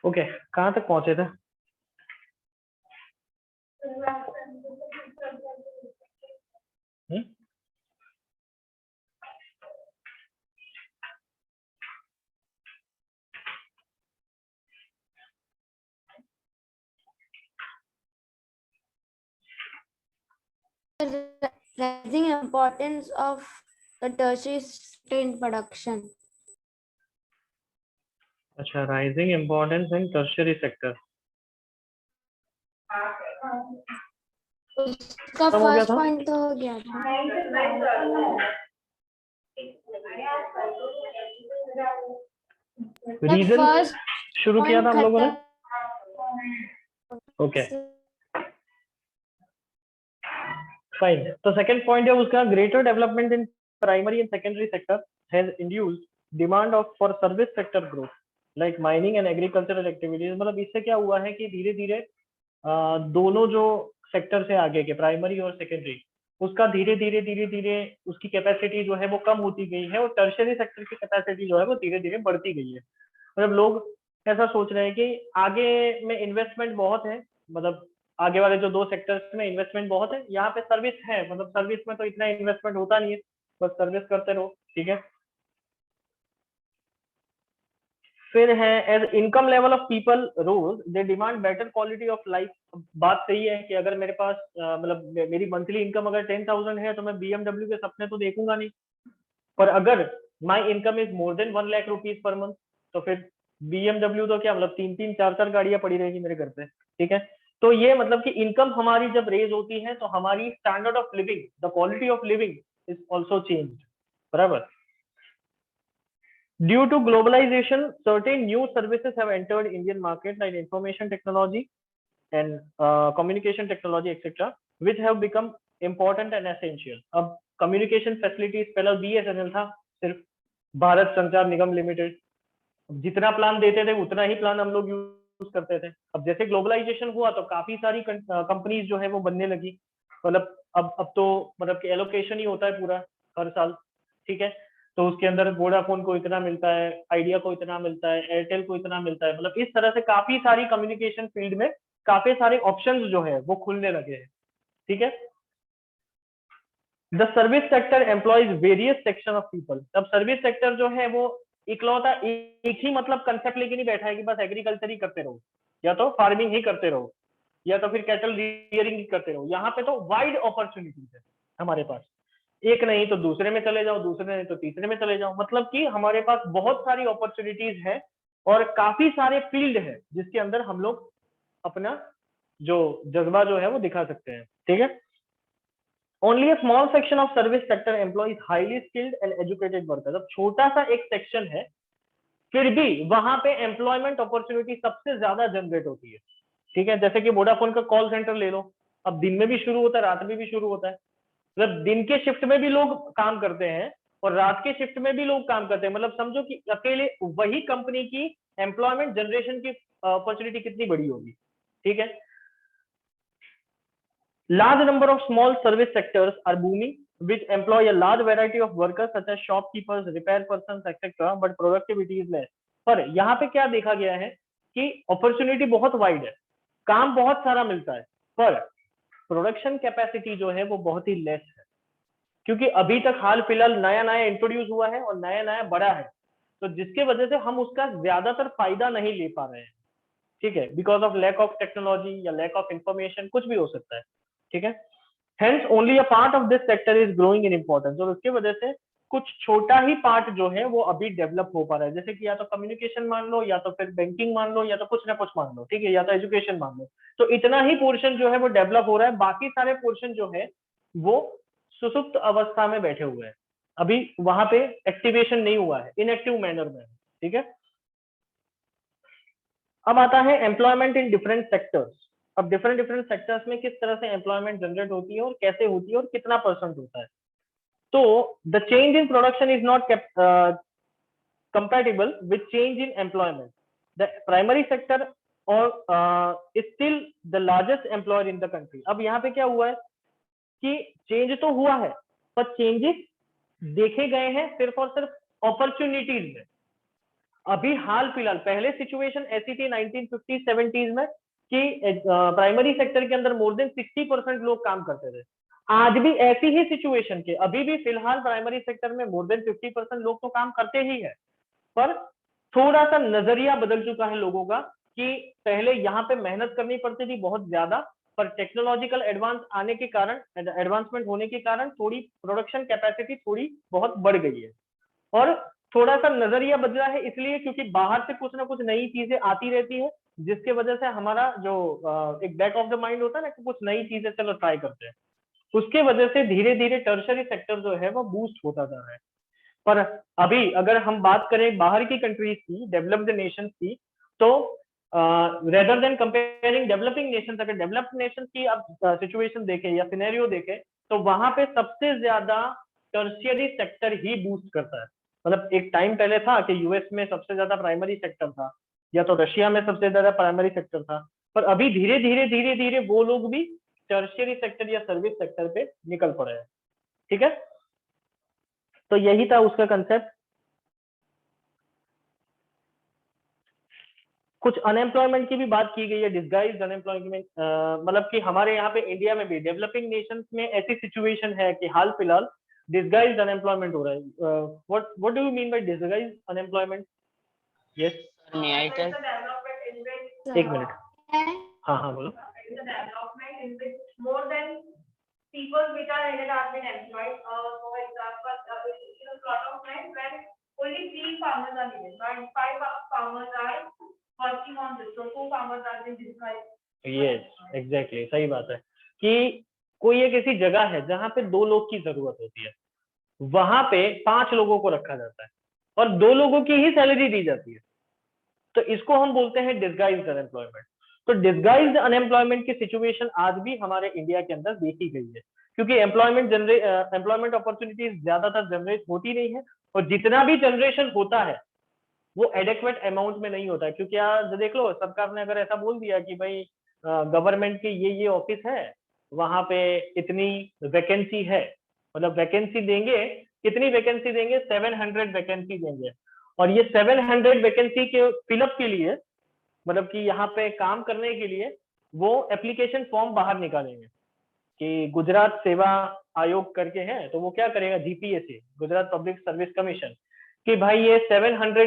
Okay, कहाँ तक पहुंचे थे? हम्म? Rising importance of the tertiary sector in production. अच्छा, rising importance in tertiary sector. उसका खत्म हो गया फर्स्ट था। पॉइंट तो हो गया था। रीजन फर्स्ट शुरू किया था पॉइंट हम लोगों ने। खत्म। Okay, fine. तो सेकंड पॉइंट है उसका, greater development in primary and secondary sector has induced demand of for service sector growth like mining and agricultural activities. मतलब इससे क्या हुआ है कि धीरे धीरे दोनों जो सेक्टर से आगे के प्राइमरी और सेकेंडरी, उसका धीरे धीरे धीरे धीरे उसकी कैपेसिटी जो है वो कम होती गई है, और टर्शियरी सेक्टर की कैपेसिटी जो है वो धीरे धीरे बढ़ती गई है। मतलब लोग ऐसा सोच रहे हैं कि आगे में इन्वेस्टमेंट बहुत है, मतलब आगे वाले जो दो सेक्टर्स में इन्वेस्टमेंट बहुत है, यहाँ पे सर्विस है, मतलब सर्विस में तो इतना इन्वेस्टमेंट होता नहीं है, बस सर्विस करते रहो, ठीक है। फिर है as income level of people rose they demand better quality of life. बात सही है कि अगर मेरे पास मतलब मेरी मंथली इनकम अगर 10,000 है तो मैं बीएमडब्ल्यू के सपने तो देखूंगा नहीं, पर अगर my income is more than 1 lakh rupees per month तो फिर बीएमडब्ल्यू तो क्या, मतलब तीन तीन चार चार गाड़ियां पड़ी रहेगी मेरे घर पे, ठीक है। तो ये मतलब कि इनकम हमारी जब रेज होती है तो हमारी standard of living, the quality of living is also change, बराबर। Due to globalization, certain new services have entered Indian market like information technology and communication technology, etc., which have become important and essential. अब communication facilities पहले BSNL था, सिर्फ भारत संचार निगम limited, जितना plan देते थे उतना ही प्लान हम लोग यूज करते थे। अब जैसे ग्लोबलाइजेशन हुआ तो काफी सारी कंपनीज जो है वो बनने लगी, मतलब अब तो मतलब कि एलोकेशन ही होता है पूरा हर साल, ठीक है। तो उसके अंदर वोडाफोन को इतना मिलता है, आइडिया को इतना मिलता है, एयरटेल को इतना मिलता है, मतलब इस तरह से काफी सारी कम्युनिकेशन फील्ड में काफी सारे ऑप्शंस जो है वो खुलने लगे हैं, ठीक है। The service sector employees various section of people. अब सर्विस सेक्टर जो है वो इकलौता एक ही मतलब कंसेप्ट लेके नहीं बैठा है कि बस एग्रीकल्चर ही करते रहो, या तो फार्मिंग ही करते रहो, या तो फिर कैटल रियरिंग ही करते रहो। यहाँ पे तो वाइड अपॉर्चुनिटीज है हमारे पास, एक नहीं तो दूसरे में चले जाओ, दूसरे नहीं तो तीसरे में चले जाओ, मतलब कि हमारे पास बहुत सारी अपॉर्चुनिटीज है और काफी सारे फील्ड है जिसके अंदर हम लोग अपना जो जज्बा जो है वो दिखा सकते हैं, ठीक है। Only a small section of service sector employees highly skilled and educated workers. अब छोटा सा एक सेक्शन है, फिर भी वहां पे एम्प्लॉयमेंट अपॉर्चुनिटी सबसे ज्यादा जनरेट होती है, ठीक है। जैसे कि वोडाफोन का कॉल सेंटर ले लो, अब दिन में भी शुरू होता है, रात में भी शुरू होता है, मतलब दिन के शिफ्ट में भी लोग काम करते हैं और रात के शिफ्ट में भी लोग काम करते हैं। मतलब समझो कि अकेले वही कंपनी की एम्प्लॉयमेंट जनरेशन की अपॉर्चुनिटी कितनी बड़ी होगी, ठीक है। Large number of small service sectors are booming, which employ a large variety of workers such as shopkeepers, repair persons, etc. But productivity is less. पर यहाँ पे क्या देखा गया है कि अपॉर्चुनिटी बहुत वाइड है, काम बहुत सारा मिलता है, पर प्रोडक्शन कैपेसिटी जो है वो बहुत ही लेस है, क्योंकि अभी तक हाल फिलहाल नया नया इंट्रोड्यूस हुआ है और नया नया बड़ा है, तो जिसके वजह से हम उसका ज्यादातर फायदा नहीं ले पा रहे हैं, ठीक है, because of lack of technology या लैक ऑफ इंफॉर्मेशन, कुछ भी हो सकता है, ठीक है। Hence only a part of this sector is growing in importance, और उसकी वजह से कुछ छोटा ही पार्ट जो है वो अभी डेवलप हो पा रहा है, जैसे कि या तो कम्युनिकेशन मान लो, या तो फिर बैंकिंग मान लो, या तो कुछ ना कुछ मान लो, ठीक है, या तो एजुकेशन मान लो। तो इतना ही पोर्शन जो है वो डेवलप हो रहा है, बाकी सारे पोर्शन जो है वो सुसुप्त अवस्था में बैठे हुए हैं, अभी वहां पे एक्टिवेशन नहीं हुआ है, इनएक्टिव मैनर में, ठीक है। अब आता है एम्प्लॉयमेंट इन डिफरेंट सेक्टर्स। अब डिफरेंट डिफरेंट सेक्टर्स में किस तरह से एम्प्लॉयमेंट जनरेट होती है और कैसे होती है और कितना परसेंट होता है। तो the change in production is not compatible with change in employment. The primary sector or is still the largest employer in the country. अब यहाँ पे क्या हुआ है कि चेंज तो हुआ है, पर चेंजेस देखे गए हैं सिर्फ और सिर्फ अपॉर्चुनिटीज में। अभी हाल फिलहाल, पहले सिचुएशन ऐसी थी 1950 70s में कि प्राइमरी सेक्टर के अंदर मोर देन 60% लोग काम करते थे। आज भी ऐसी ही सिचुएशन के अभी भी फिलहाल प्राइमरी सेक्टर में मोर देन 50% लोग तो काम करते ही है, पर थोड़ा सा नजरिया बदल चुका है लोगों का कि पहले यहाँ पे मेहनत करनी पड़ती थी बहुत ज्यादा, पर टेक्नोलॉजिकल एडवांसमेंट होने के कारण थोड़ी प्रोडक्शन कैपेसिटी थोड़ी बहुत बढ़ गई है। और थोड़ा सा नजरिया बदला है इसलिए क्योंकि बाहर से कुछ ना कुछ नई चीजें आती रहती है, जिसके वजह से हमारा जो एक बैक ऑफ द माइंड होता है ना कि कुछ नई चीजें चलो ट्राई करते हैं, उसके वजह से धीरे धीरे टर्शरी सेक्टर जो है वो बूस्ट होता जा रहा है। पर अभी अगर हम बात करें बाहर की कंट्रीज की, डेवलप्ड नेशंस की, तो rather than comparing developing Nations, अगर डेवलप्ड नेशंस की आप सिचुएशन देखें या सिनेरियो देखें, तो वहां पे सबसे ज्यादा टर्शियरी सेक्टर ही बूस्ट करता है। मतलब एक टाइम पहले था कि यूएस में सबसे ज्यादा प्राइमरी सेक्टर था, या तो रशिया में सबसे ज्यादा प्राइमरी सेक्टर था, पर अभी धीरे धीरे धीरे वो लोग भी टर्शियरी सेक्टर या सर्विस सेक्टर पे निकल पड़े हैं। ठीक है, तो यही था उसका कंसेप्ट। कुछ अनएम्प्लॉयमेंट की भी बात की गई है, डिस्गाइज्ड अनएम्प्लॉयमेंट, मतलब कि हमारे यहाँ पे इंडिया में भी डेवलपिंग नेशंस में ऐसी सिचुएशन है कि हाल फिलहाल डिस्गाइज्ड अनएम्प्लॉयमेंट हो रहा है। What do you mean by disguised unemployment? Yes, May I tell? एक मिनट, हाँ हाँ बोलो। Development in which more than people which are ended up been employed. For example, in a plot of land where only 3 farmers are needed, but 5 farmers are working on this. So 2 farmers are being disguised. Yes exactly, सही बात है कि कोई एक ऐसी जगह है जहां पे 2 लोग की जरूरत होती है, वहां पे 5 लोगों को रखा जाता है और 2 लोगों की ही सैलरी दी जाती है, तो इसको हम बोलते हैं डिस्गाइज्ड अनएम्प्लॉयमेंट। तो डिस्गाइज्ड अनएम्प्लॉयमेंट की सिचुएशन आज भी हमारे इंडिया के अंदर देखी गई है, क्योंकि एम्प्लॉयमेंट अपॉर्चुनिटीज ज्यादातर जनरेट होती नहीं है, और जितना भी जनरेशन होता है वो एडेक्वेट अमाउंट में नहीं होता है। क्योंकि आज देख लो, सरकार ने अगर ऐसा बोल दिया कि भाई गवर्नमेंट की ये ऑफिस है, वहां पे इतनी वैकेंसी है, मतलब वैकेंसी देंगे, कितनी वैकेंसी देंगे, 700 वैकेंसी देंगे, और ये 700 वैकेंसी के फिलअप के लिए, मतलब कि यहाँ पे काम करने के लिए वो एप्लीकेशन फॉर्म बाहर निकालेंगे कि गुजरात सेवा आयोग करके है, तो वो क्या करेगा, GPSC, Gujarat public service commission, कि भाई ये 700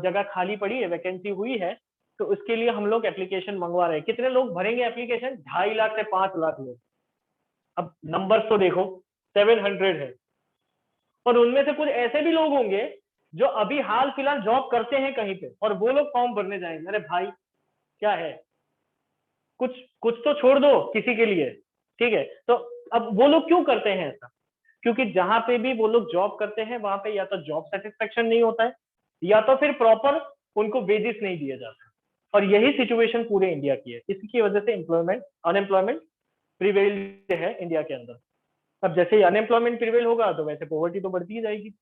जगह खाली पड़ी है, वैकेंसी हुई है, तो उसके लिए हम लोग एप्लीकेशन मंगवा रहे हैं। कितने लोग भरेंगे एप्लीकेशन? 2.5 लाख से 5 लाख लोग। अब नंबर तो देखो, 700 है, और उनमें से कुछ ऐसे भी लोग होंगे जो अभी हाल फिलहाल जॉब करते हैं कहीं पे, और वो लोग फॉर्म भरने जाएंगे। अरे भाई क्या है, कुछ कुछ तो छोड़ दो किसी के लिए। ठीक है, तो अब वो लोग क्यों करते हैं ऐसा? क्योंकि जहां पे भी वो लोग जॉब करते हैं वहां पे या तो जॉब सेटिस्फेक्शन नहीं होता है, या तो फिर प्रॉपर उनको वेजेस नहीं दिए जाते, और यही सिचुएशन पूरे इंडिया की है। इसकी वजह से अनएम्प्लॉयमेंट प्रिवेल्ड है इंडिया के अंदर। अब जैसे ही अनएम्प्लॉयमेंट प्रिवेल होगा तो वैसे पॉवर्टी तो बढ़ती ही जाएगी।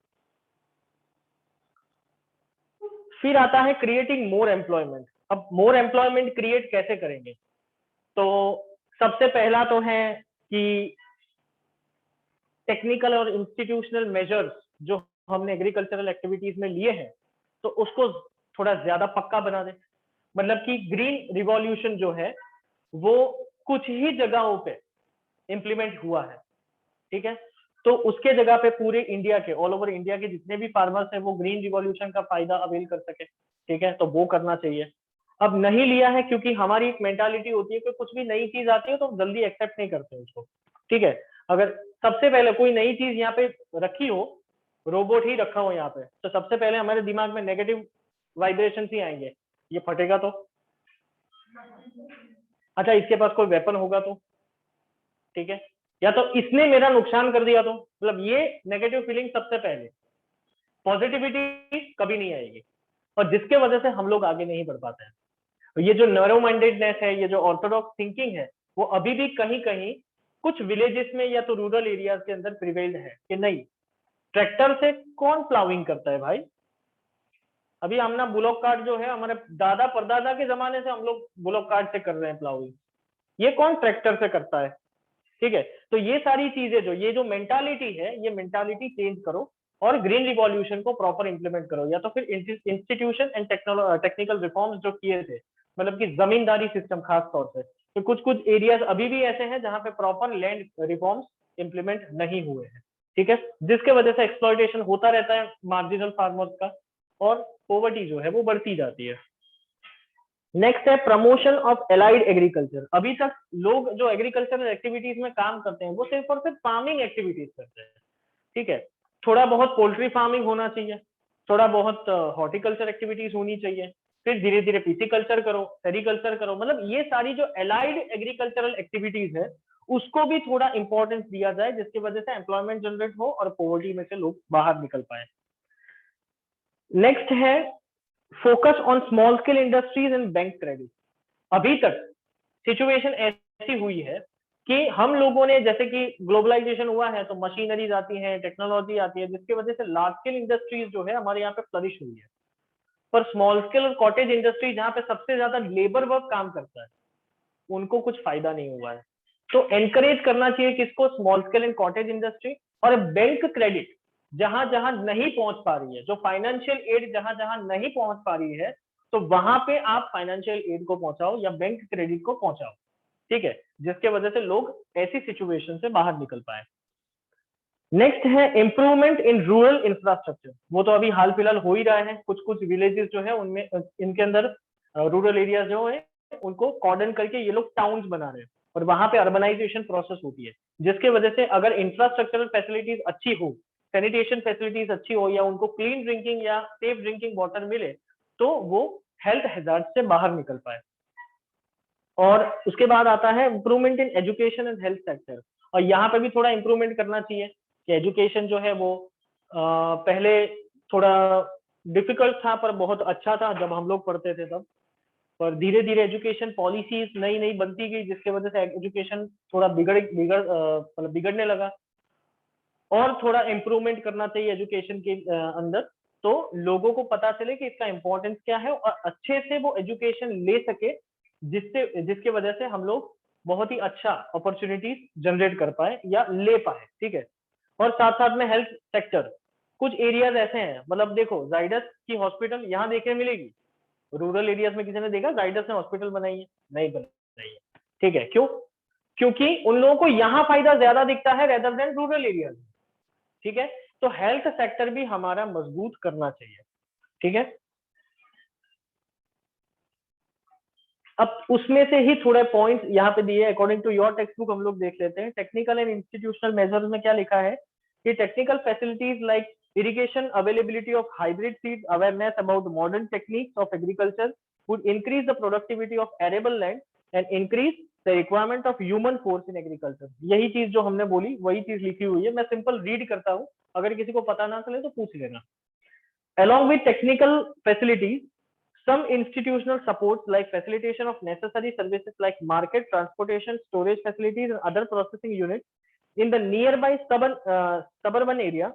फिर आता है क्रिएटिंग मोर एम्प्लॉयमेंट। अब मोर एम्प्लॉयमेंट क्रिएट कैसे करेंगे? तो सबसे पहला तो है कि टेक्निकल और इंस्टीट्यूशनल मेजर्स जो हमने एग्रीकल्चरल एक्टिविटीज में लिए हैं, तो उसको थोड़ा ज्यादा पक्का बना दे। मतलब कि ग्रीन रिवॉल्यूशन जो है वो कुछ ही जगहों पे इंप्लीमेंट हुआ है, ठीक है, तो उसके जगह पे पूरे इंडिया के, ऑल ओवर इंडिया के जितने भी फार्मर्स हैं वो ग्रीन रिवॉल्यूशन का फायदा अवेल कर सके। ठीक है, तो वो करना चाहिए। अब नहीं लिया है क्योंकि हमारी एक मेंटालिटी होती है कि कुछ भी नई चीज आती है तो हम जल्दी एक्सेप्ट नहीं करते उसको। ठीक है, अगर सबसे पहले कोई नई चीज यहाँ पे रखी हो, रोबोट ही रखा हो यहाँ पे, तो सबसे पहले हमारे दिमाग में नेगेटिव वाइब्रेशन ही आएंगे, ये फटेगा तो, अच्छा इसके पास कोई वेपन होगा तो, ठीक है, या तो इसने मेरा नुकसान कर दिया तो, मतलब ये नेगेटिव फीलिंग सबसे पहले, पॉजिटिविटी कभी नहीं आएगी, और जिसके वजह से हम लोग आगे नहीं बढ़ पाते हैं। तो ये जो नैरो माइंडेडनेस है, ये जो ऑर्थोडॉक्स थिंकिंग है, वो अभी भी कहीं कहीं कुछ विलेजेस में या तो रूरल एरियाज के अंदर प्रिवेल्ड है कि नहीं, ट्रैक्टर से कौन प्लाविंग करता है भाई? अभी हम ना बुलॉक कार्ट जो है, हमारे दादा परदादा के जमाने से हम लोग बुलॉक कार्ट से कर रहे हैं प्लाविंग, ये कौन ट्रैक्टर से करता है? ठीक है, तो ये सारी चीजें जो, ये जो मेंटालिटी है, ये मेंटालिटी चेंज करो, और ग्रीन रिवॉल्यूशन को प्रॉपर इंप्लीमेंट करो, या तो फिर इंस्टीट्यूशन एंड टेक्निकल रिफॉर्म्स जो किए थे, मतलब कि जमींदारी सिस्टम खास तौर से, तो कुछ कुछ एरियाज अभी भी ऐसे हैं जहां पे प्रॉपर लैंड रिफॉर्म्स इंप्लीमेंट नहीं हुए हैं, ठीक है, जिसके वजह से एक्सप्लॉयटेशन होता रहता है मार्जिनल फार्मर्स का, और पॉवर्टी जो है वो बढ़ती जाती है। नेक्स्ट है प्रमोशन ऑफ एलाइड एग्रीकल्चर। अभी तक लोग जो एग्रीकल्चरल एक्टिविटीज में काम करते हैं वो सिर्फ और सिर्फ फार्मिंग एक्टिविटीज करते हैं, ठीक है, थोड़ा बहुत पोल्ट्री फार्मिंग होना चाहिए, थोड़ा बहुत हॉर्टिकल्चर एक्टिविटीज होनी चाहिए, फिर धीरे धीरे पिसिकल्चर करो, सेरिकल्चर करो, मतलब ये सारी जो एलाइड एग्रीकल्चरल एक्टिविटीज है उसको भी थोड़ा इंपॉर्टेंस दिया जाए, जिसकी वजह से एम्प्लॉयमेंट जनरेट हो और पॉवर्टी में से लोग बाहर निकल पाए। नेक्स्ट है focus on small scale industries and bank credit. अभी तक सिचुएशन ऐसी हुई है कि हम लोगों ने, जैसे कि ग्लोबलाइजेशन हुआ है तो मशीनरीज आती हैं, टेक्नोलॉजी आती है, जिसकी वजह से लार्ज स्केल इंडस्ट्रीज जो है हमारे यहाँ पे फ्लरिश हुई है, पर स्मॉल स्केल और कॉटेज इंडस्ट्री जहाँ पे सबसे ज्यादा लेबर वर्क काम करता है उनको कुछ फायदा नहीं हुआ है। तो एनकरेज करना चाहिए किसको, small scale and cottage industry, और बैंक क्रेडिट जहां जहां नहीं पहुंच पा रही है, जो फाइनेंशियल एड जहां जहां नहीं पहुंच पा रही है, तो वहां पे आप फाइनेंशियल एड को पहुंचाओ या बैंक क्रेडिट को पहुंचाओ, ठीक है, जिसके वजह से लोग ऐसी सिचुएशन से बाहर निकल पाए। नेक्स्ट है इंप्रूवमेंट इन रूरल इंफ्रास्ट्रक्चर। वो तो अभी हाल फिलहाल हो ही रहा है, कुछ कुछ विलेजेस जो है उनमें, इनके अंदर रूरल एरिया जो है उनको कॉर्डन करके ये लोग टाउन्स बना रहे हैं, और वहां पे अर्बनाइजेशन प्रोसेस होती है, जिसके वजह से अगर इंफ्रास्ट्रक्चरल फैसिलिटीज अच्छी हो, सैनिटेशन फैसिलिटीज अच्छी हो, या उनको क्लीन ड्रिंकिंग या सेफ ड्रिंकिंग वाटर मिले, तो वो हेल्थ हैजार्ड से बाहर निकल पाए। और उसके बाद आता है improvement in education and health sector, और यहाँ पे भी थोड़ा इंप्रूवमेंट करना चाहिए कि एजुकेशन जो है वो पहले थोड़ा डिफिकल्ट था पर बहुत अच्छा था जब हम लोग पढ़ते थे तब, पर धीरे धीरे एजुकेशन पॉलिसीज नई नई बनती गई, जिसके वजह से एजुकेशन थोड़ा मतलब बिगड़ने लगा, और थोड़ा इम्प्रूवमेंट करना चाहिए एजुकेशन के अंदर, तो लोगों को पता चले कि इसका इंपॉर्टेंस क्या है और अच्छे से वो एजुकेशन ले सके, जिसके वजह से हम लोग बहुत ही अच्छा अपॉर्चुनिटीज जनरेट कर पाए या ले पाए, ठीक है। और साथ साथ में हेल्थ सेक्टर, कुछ एरियाज ऐसे हैं, मतलब देखो जाइडस की हॉस्पिटल यहाँ देखने मिलेगी, रूरल एरियाज में किसी ने देखा जाइडस ने हॉस्पिटल बनाई है? नहीं बनाई है, ठीक है, क्यों? क्योंकि उन लोगों को यहाँ फायदा ज्यादा दिखता है रेदर देन रूरल एरियाज, ठीक है। तो हेल्थ सेक्टर भी हमारा मजबूत करना चाहिए, ठीक है। अब उसमें से ही थोड़े पॉइंट्स यहाँ पे दिए according to your textbook, हम लोग देख लेते हैं। टेक्निकल एंड इंस्टीट्यूशनल मेजर्स में क्या लिखा है कि technical facilities like irrigation, availability of hybrid seeds, awareness about modern techniques of agriculture would increase the productivity of arable land and increase the requirement of human force in agriculture। यही चीज जो हमने बोली वही चीज लिखी हुई है, मैं सिंपल रीड करता हूँ, अगर किसी को पता ना चले तो पूछ लेना। Along with technical facilities, some institutional supports like facilitation of necessary services like market, transportation, storage facilities, and other processing units in the nearby suburban area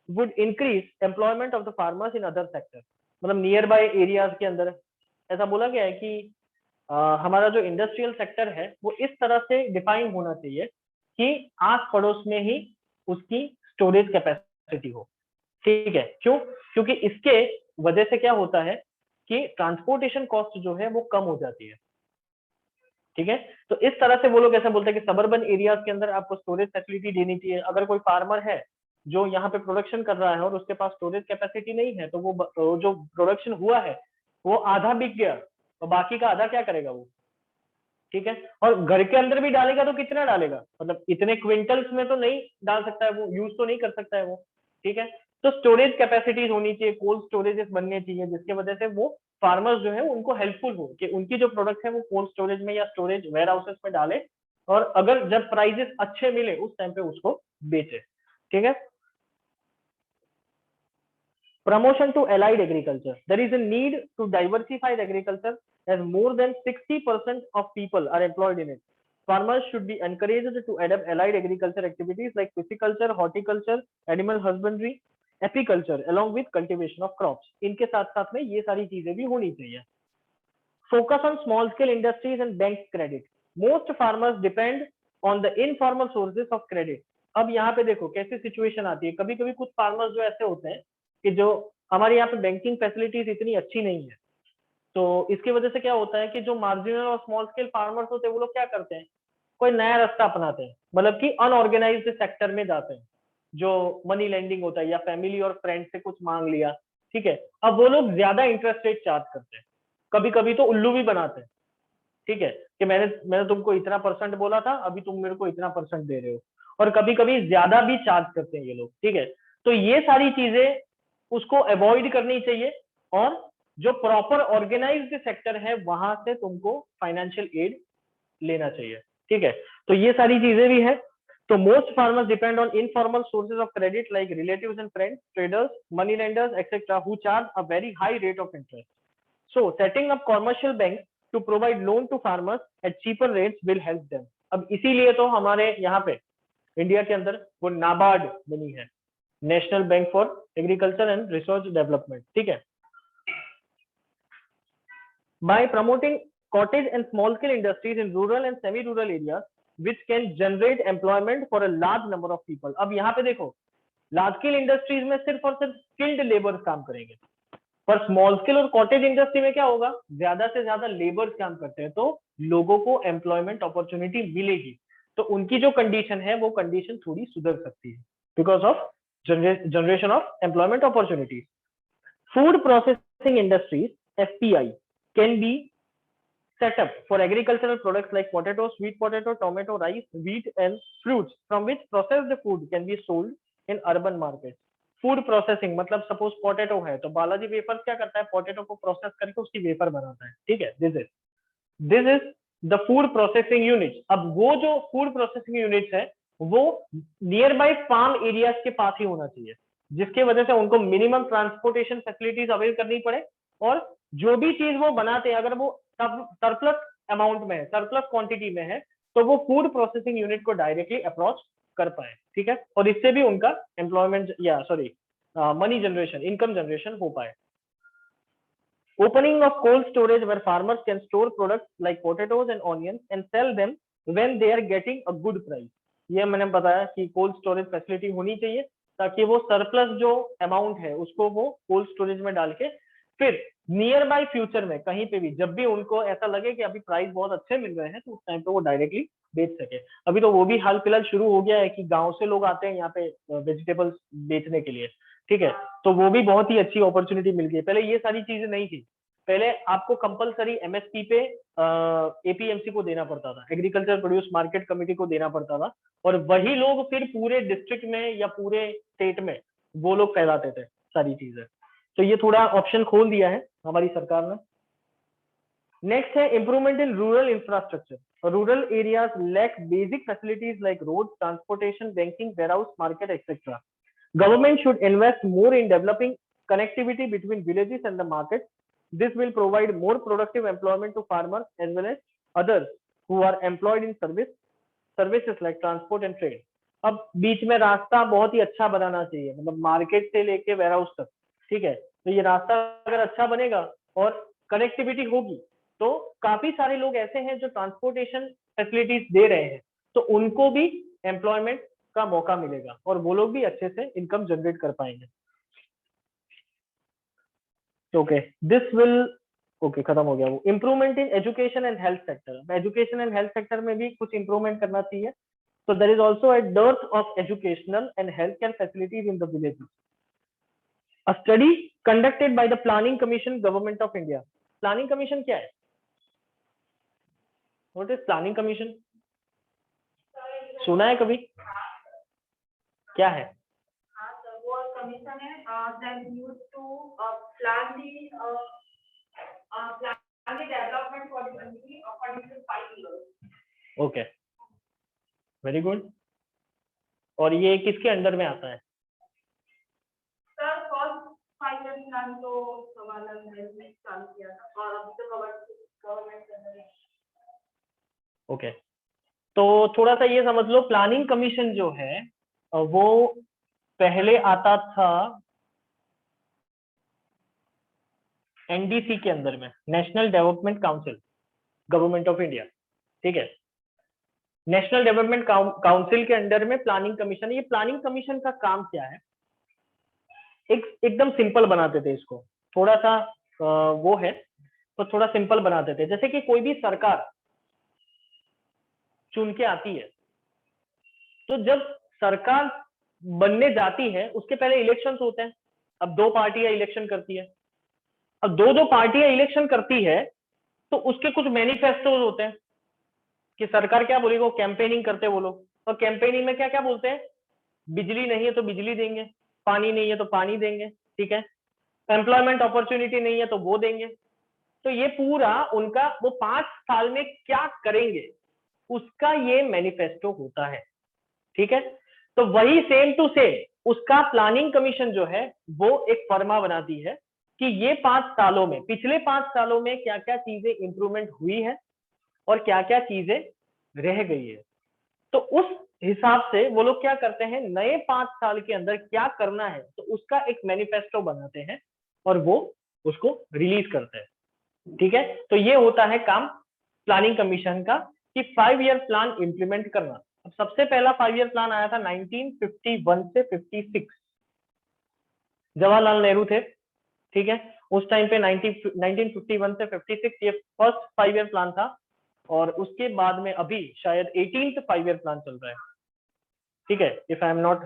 would increase employment of the farmers in other sectors। मतलब near by areas के अंदर ऐसा बोला गया है कि हमारा जो इंडस्ट्रियल सेक्टर है वो इस तरह से डिफाइन होना चाहिए कि आस पड़ोस में ही उसकी स्टोरेज कैपेसिटी हो, ठीक है। क्यों? क्योंकि इसके वजह से क्या होता है कि ट्रांसपोर्टेशन कॉस्ट जो है वो कम हो जाती है, ठीक है। तो इस तरह से वो लोग ऐसा बोलते हैं कि सबर्बन एरियाज के अंदर आपको स्टोरेज फैसिलिटी देनी चाहिए। अगर कोई फार्मर है जो यहाँ पे प्रोडक्शन कर रहा है और उसके पास स्टोरेज कैपेसिटी नहीं है, तो वो जो प्रोडक्शन हुआ है वो आधा बिक गया, और बाकी का आधा क्या करेगा वो, ठीक है। और घर के अंदर भी डालेगा तो कितना डालेगा, मतलब इतने क्विंटल्स में तो नहीं डाल सकता है वो, यूज तो नहीं कर सकता है वो, ठीक है। तो स्टोरेज कैपेसिटीज होनी चाहिए, कोल्ड स्टोरेजेस बनने चाहिए, जिसके वजह से वो फार्मर्स जो है उनको हेल्पफुल हो कि उनकी जो प्रोडक्ट है वो कोल्ड स्टोरेज में या स्टोरेज वेयर हाउसेस में डाले, और अगर जब प्राइजेस अच्छे मिले उस टाइम पे उसको बेचे, ठीक है। Promotion to allied agriculture. There is a need to diversify the agriculture as more than 60% of people are employed in it. Farmers should be encouraged to adopt allied agriculture activities like pisciculture, horticulture, animal husbandry, apiculture, along with cultivation of crops. इनके साथ साथ में ये सारी चीजें भी होनी चाहिए। Focus on small scale industries and bank credit. Most farmers depend on the informal sources of credit अब यहाँ पे देखो कैसी सिचुएशन आती है, कभी कभी कुछ फार्मर्स जो ऐसे होते हैं कि जो हमारे यहाँ पे बैंकिंग फैसिलिटीज इतनी अच्छी नहीं है, तो इसकी वजह से क्या होता है कि जो मार्जिनल और स्मॉल स्केल फार्मर्स होते हैं वो लोग क्या करते हैं, कोई नया रास्ता अपनाते हैं, मतलब कि अनऑर्गेनाइज्ड सेक्टर में जाते हैं, जो मनी लेंडिंग होता है या फैमिली और फ्रेंड से कुछ मांग लिया, ठीक है। अब वो लोग ज्यादा इंटरेस्ट रेट चार्ज करते हैं, कभी कभी तो उल्लू भी बनाते हैं, ठीक है, कि मैंने तुमको इतना परसेंट बोला था, अभी तुम मेरे को इतना परसेंट दे रहे हो, और कभी कभी ज्यादा भी चार्ज करते हैं ये लोग, ठीक है। तो ये सारी चीजें उसको अवॉइड करनी चाहिए, और जो प्रॉपर ऑर्गेनाइज्ड सेक्टर है वहां से तुमको फाइनेंशियल एड लेना चाहिए, ठीक है। तो ये सारी चीजें भी है। तो most farmers depend on informal sources of credit like relatives and friends, traders, money lenders etcetera, who charge a very high rate of interest. So setting up commercial banks to provide loan to farmers at cheaper rates will help them. अब इसीलिए तो हमारे यहाँ पे India के अंदर वो नाबार्ड बनी है, national bank for agriculture and research development, ठीक है। By promoting cottage and small scale industries in rural and semi rural areas which can generate employment for a large number of people. अब यहाँ पे देखो लार्ज स्केल इंडस्ट्रीज में सिर्फ और सिर्फ स्किल्ड लेबर काम करेंगे, पर स्मॉल स्केल और कॉटेज इंडस्ट्री में क्या होगा, ज्यादा से ज्यादा लेबर्स काम करते हैं, तो लोगों को एम्प्लॉयमेंट अपॉर्चुनिटी मिलेगी, तो उनकी जो कंडीशन है वो कंडीशन थोड़ी सुधर सकती है because of generation of employment opportunities. Food processing industries FPI can be set up for agricultural products like potato, sweet potato, tomato, rice, wheat and fruits from which processed food can be sold in urban markets. Food processing मतलब suppose potato है तो Balaji wafers क्या करता है, potato को process करके उसकी wafer बनाता है, ठीक है। This is the food processing unit. अब वो जो फूड प्रोसेसिंग यूनिट्स है वो नियर बाय फार्म एरियाज के पास ही होना चाहिए, जिसके वजह से उनको मिनिमम ट्रांसपोर्टेशन फैसिलिटीज अवेल करनी पड़े, और जो भी चीज वो बनाते हैं अगर वो सरप्लस अमाउंट में है, सरप्लस क्वांटिटी में है, तो वो फूड प्रोसेसिंग यूनिट को डायरेक्टली अप्रोच कर पाए, ठीक है, और इससे भी उनका एम्प्लॉयमेंट या sorry money generation, income generation हो पाए। Opening of cold storage where farmers can store products like potatoes and onions and sell them when they are getting a good price. ये मैंने बताया कि कोल्ड स्टोरेज फैसिलिटी होनी चाहिए ताकि वो सरप्लस जो अमाउंट है उसको वो कोल्ड स्टोरेज में डाल के फिर नियर बाय फ्यूचर में कहीं पे भी जब भी उनको ऐसा लगे कि अभी प्राइस बहुत अच्छे मिल रहे हैं तो उस टाइम पे वो डायरेक्टली बेच सके। अभी तो वो भी हाल फिलहाल शुरू हो गया है कि गांव से लोग आते हैं यहाँ पे वेजिटेबल्स बेचने के लिए, ठीक है, तो वो भी बहुत ही अच्छी अपॉर्चुनिटी मिल गई। पहले ये सारी चीजें नहीं थी, पहले आपको कंपलसरी MSP पे APMC को देना पड़ता था, एग्रीकल्चर प्रोड्यूस मार्केट कमेटी को देना पड़ता था, और वही लोग फिर पूरे डिस्ट्रिक्ट में या पूरे स्टेट में वो लोग फैलाते थे सारी चीजें। तो ये थोड़ा ऑप्शन खोल दिया है हमारी सरकार ने। नेक्स्ट है improvement in rural infrastructure. Rural areas lack basic facilities like road, transportation, banking, warehouse, market etcetera. Government should invest more in developing connectivity between villages and the market. This will provide more productive employment to farmers as well as others who are employed in services like transport and trade. अब बीच में रास्ता बहुत ही अच्छा बनाना चाहिए, मतलब market से लेके warehouse तक, ठीक है। तो ये रास्ता अगर अच्छा बनेगा और कनेक्टिविटी होगी तो काफी सारे लोग ऐसे हैं जो ट्रांसपोर्टेशन फैसिलिटीज दे रहे हैं, तो उनको भी एम्प्लॉयमेंट का मौका मिलेगा और वो लोग भी अच्छे से इनकम जनरेट कर पाएंगे। ओके, दिस विल ओके खत्म हो गया वो। Improvement in education and health sector. Education and health sector में भी कुछ इंप्रूवमेंट करना चाहिए। So there is also a dearth of educational and healthcare facilities in the villages. A study conducted by the Planning Commission, Government of India. Planning Commission क्या है? What is Planning Commission? सुना है कभी? क्या है? हाँ सर, वो commission है that used to plan the development for the country according to 5 years. Okay, very good. और ये किसके अंडर में आता है? सर फर्स्ट 5 years प्लान तो जवाहरलाल नेहरू ने चालू किया था और अभी तो गवर्नमेंट कर रही है। ओके, तो थोड़ा सा ये समझ लो, प्लानिंग कमीशन जो है वो पहले आता था NDC के अंदर में, national development council, government of India, ठीक है। नेशनल डेवलपमेंट काउंसिल के अंडर में प्लानिंग कमीशन। ये प्लानिंग कमीशन का काम क्या है, एकदम सिंपल बना देते इसको, थोड़ा सा वो है तो थोड़ा सिंपल बना देते। जैसे कि कोई भी सरकार चुन के आती है, तो जब सरकार बनने जाती है उसके पहले इलेक्शंस होते हैं। अब दो पार्टियां इलेक्शन करती है, अब दो पार्टियां इलेक्शन करती है तो उसके कुछ मैनिफेस्टोज होते हैं कि सरकार क्या बोलेगी, वो कैंपेनिंग करते हैं वो लोग। और कैंपेनिंग में क्या क्या बोलते हैं, बिजली नहीं है तो बिजली देंगे, पानी नहीं है तो पानी देंगे, ठीक है, एम्प्लॉयमेंट अपॉर्चुनिटी नहीं है तो वो देंगे। तो ये पूरा उनका वो 5 साल में क्या करेंगे उसका ये मैनिफेस्टो होता है, ठीक है। तो वही सेम टू सेम उसका प्लानिंग कमीशन जो है वो एक फर्मा बनाती है कि ये 5 सालों में, पिछले 5 सालों में क्या क्या चीजें इंप्रूवमेंट हुई है और क्या क्या चीजें रह गई है। तो उस हिसाब से वो लोग क्या करते हैं, नए 5 साल के अंदर क्या करना है तो उसका एक मैनिफेस्टो बनाते हैं और वो उसको रिलीज करते हैं, ठीक है। तो ये होता है काम प्लानिंग कमीशन का कि 5 ईयर प्लान इंप्लीमेंट करना। अब सबसे पहला 5 ईयर प्लान आया था 1951 से 56, जवाहरलाल नेहरू थे, ठीक है। उस टाइम पे 1951 से 56 ये फर्स्ट 5 ईयर प्लान था। और उसके बाद में अभी शायद 18th 5 ईयर प्लान चल रहा है, ठीक है, इफ आई एम नॉट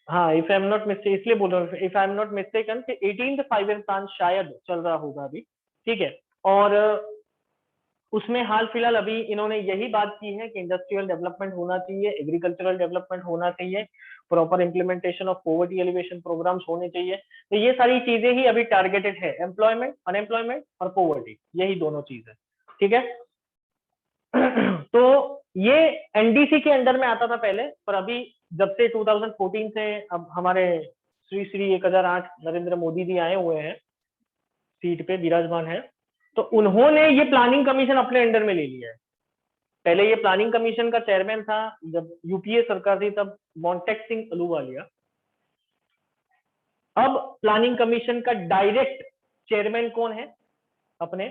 हाँ if I am not mistake, इसलिए बोल रहा हूँ if I am not mistaken कि 18th 5 ईयर प्लान शायद चल रहा होगा अभी, ठीक है। और उसमें हाल फिलहाल अभी इन्होंने यही बात की है कि इंडस्ट्रियल डेवलपमेंट होना चाहिए, एग्रीकल्चरल डेवलपमेंट होना चाहिए, proper implementation of poverty elevation programmes होने चाहिए। तो ये सारी चीजें ही अभी टारगेटेड है, एम्प्लॉयमेंट, अनएम्प्लॉयमेंट और पॉवर्टी, यही दोनों चीज है, ठीक है। तो ये एनडीसी के अंडर में आता था पहले, पर अभी जब से 2014 से अब हमारे श्री श्री 1008 नरेंद्र मोदी जी आए हुए हैं, सीट पे विराजमान है, तो उन्होंने ये प्लानिंग कमीशन अपने अंडर में ले लिया है। पहले ये प्लानिंग कमीशन का चेयरमैन था जब यूपीए सरकार थी तब मोंटेक सिंह अहलूवालिया। अब प्लानिंग कमीशन का डायरेक्ट चेयरमैन कौन है, अपने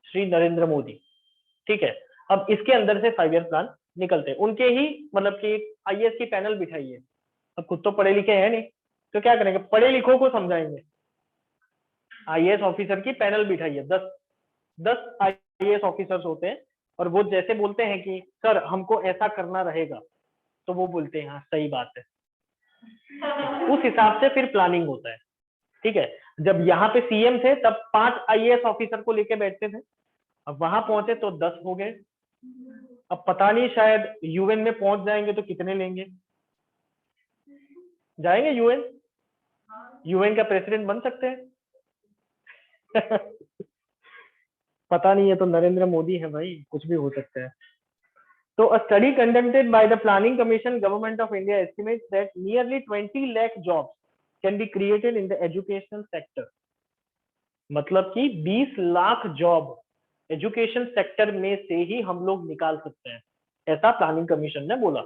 श्री नरेंद्र मोदी, ठीक है। अब इसके अंदर से 5 ईयर प्लान निकलते हैं, उनके ही मतलब कि आईएएस की पैनल बिठाई है। अब खुद तो पढ़े लिखे हैं नहीं तो क्या करेंगे, पढ़े लिखों को समझाएंगे। आईएएस ऑफिसर की पैनल बिठाई है, 10 आईएएस ऑफिसर्स होते हैं और वो जैसे बोलते हैं कि सर हमको ऐसा करना रहेगा, तो वो बोलते हैं हाँ सही बात है, उस हिसाब से फिर प्लानिंग होता है, ठीक है। जब यहाँ पे सीएम थे तब 5 आईएएस ऑफिसर को लेके बैठते थे, अब वहां पहुंचे तो 10 हो गए। अब पता नहीं शायद यूएन में पहुंच जाएंगे तो कितने लेंगे, जाएंगे यूएन, यूएन का प्रेसिडेंट बन सकते हैं। पता नहीं है, तो नरेंद्र मोदी है भाई, कुछ भी हो सकता है। So a study conducted by the Planning Commission, Government of India estimates that nearly 20 lakh jobs can be created in the educational sector. मतलब कि 20 लाख जॉब एजुकेशन सेक्टर में से ही हम लोग निकाल सकते हैं, ऐसा प्लानिंग कमीशन ने बोला।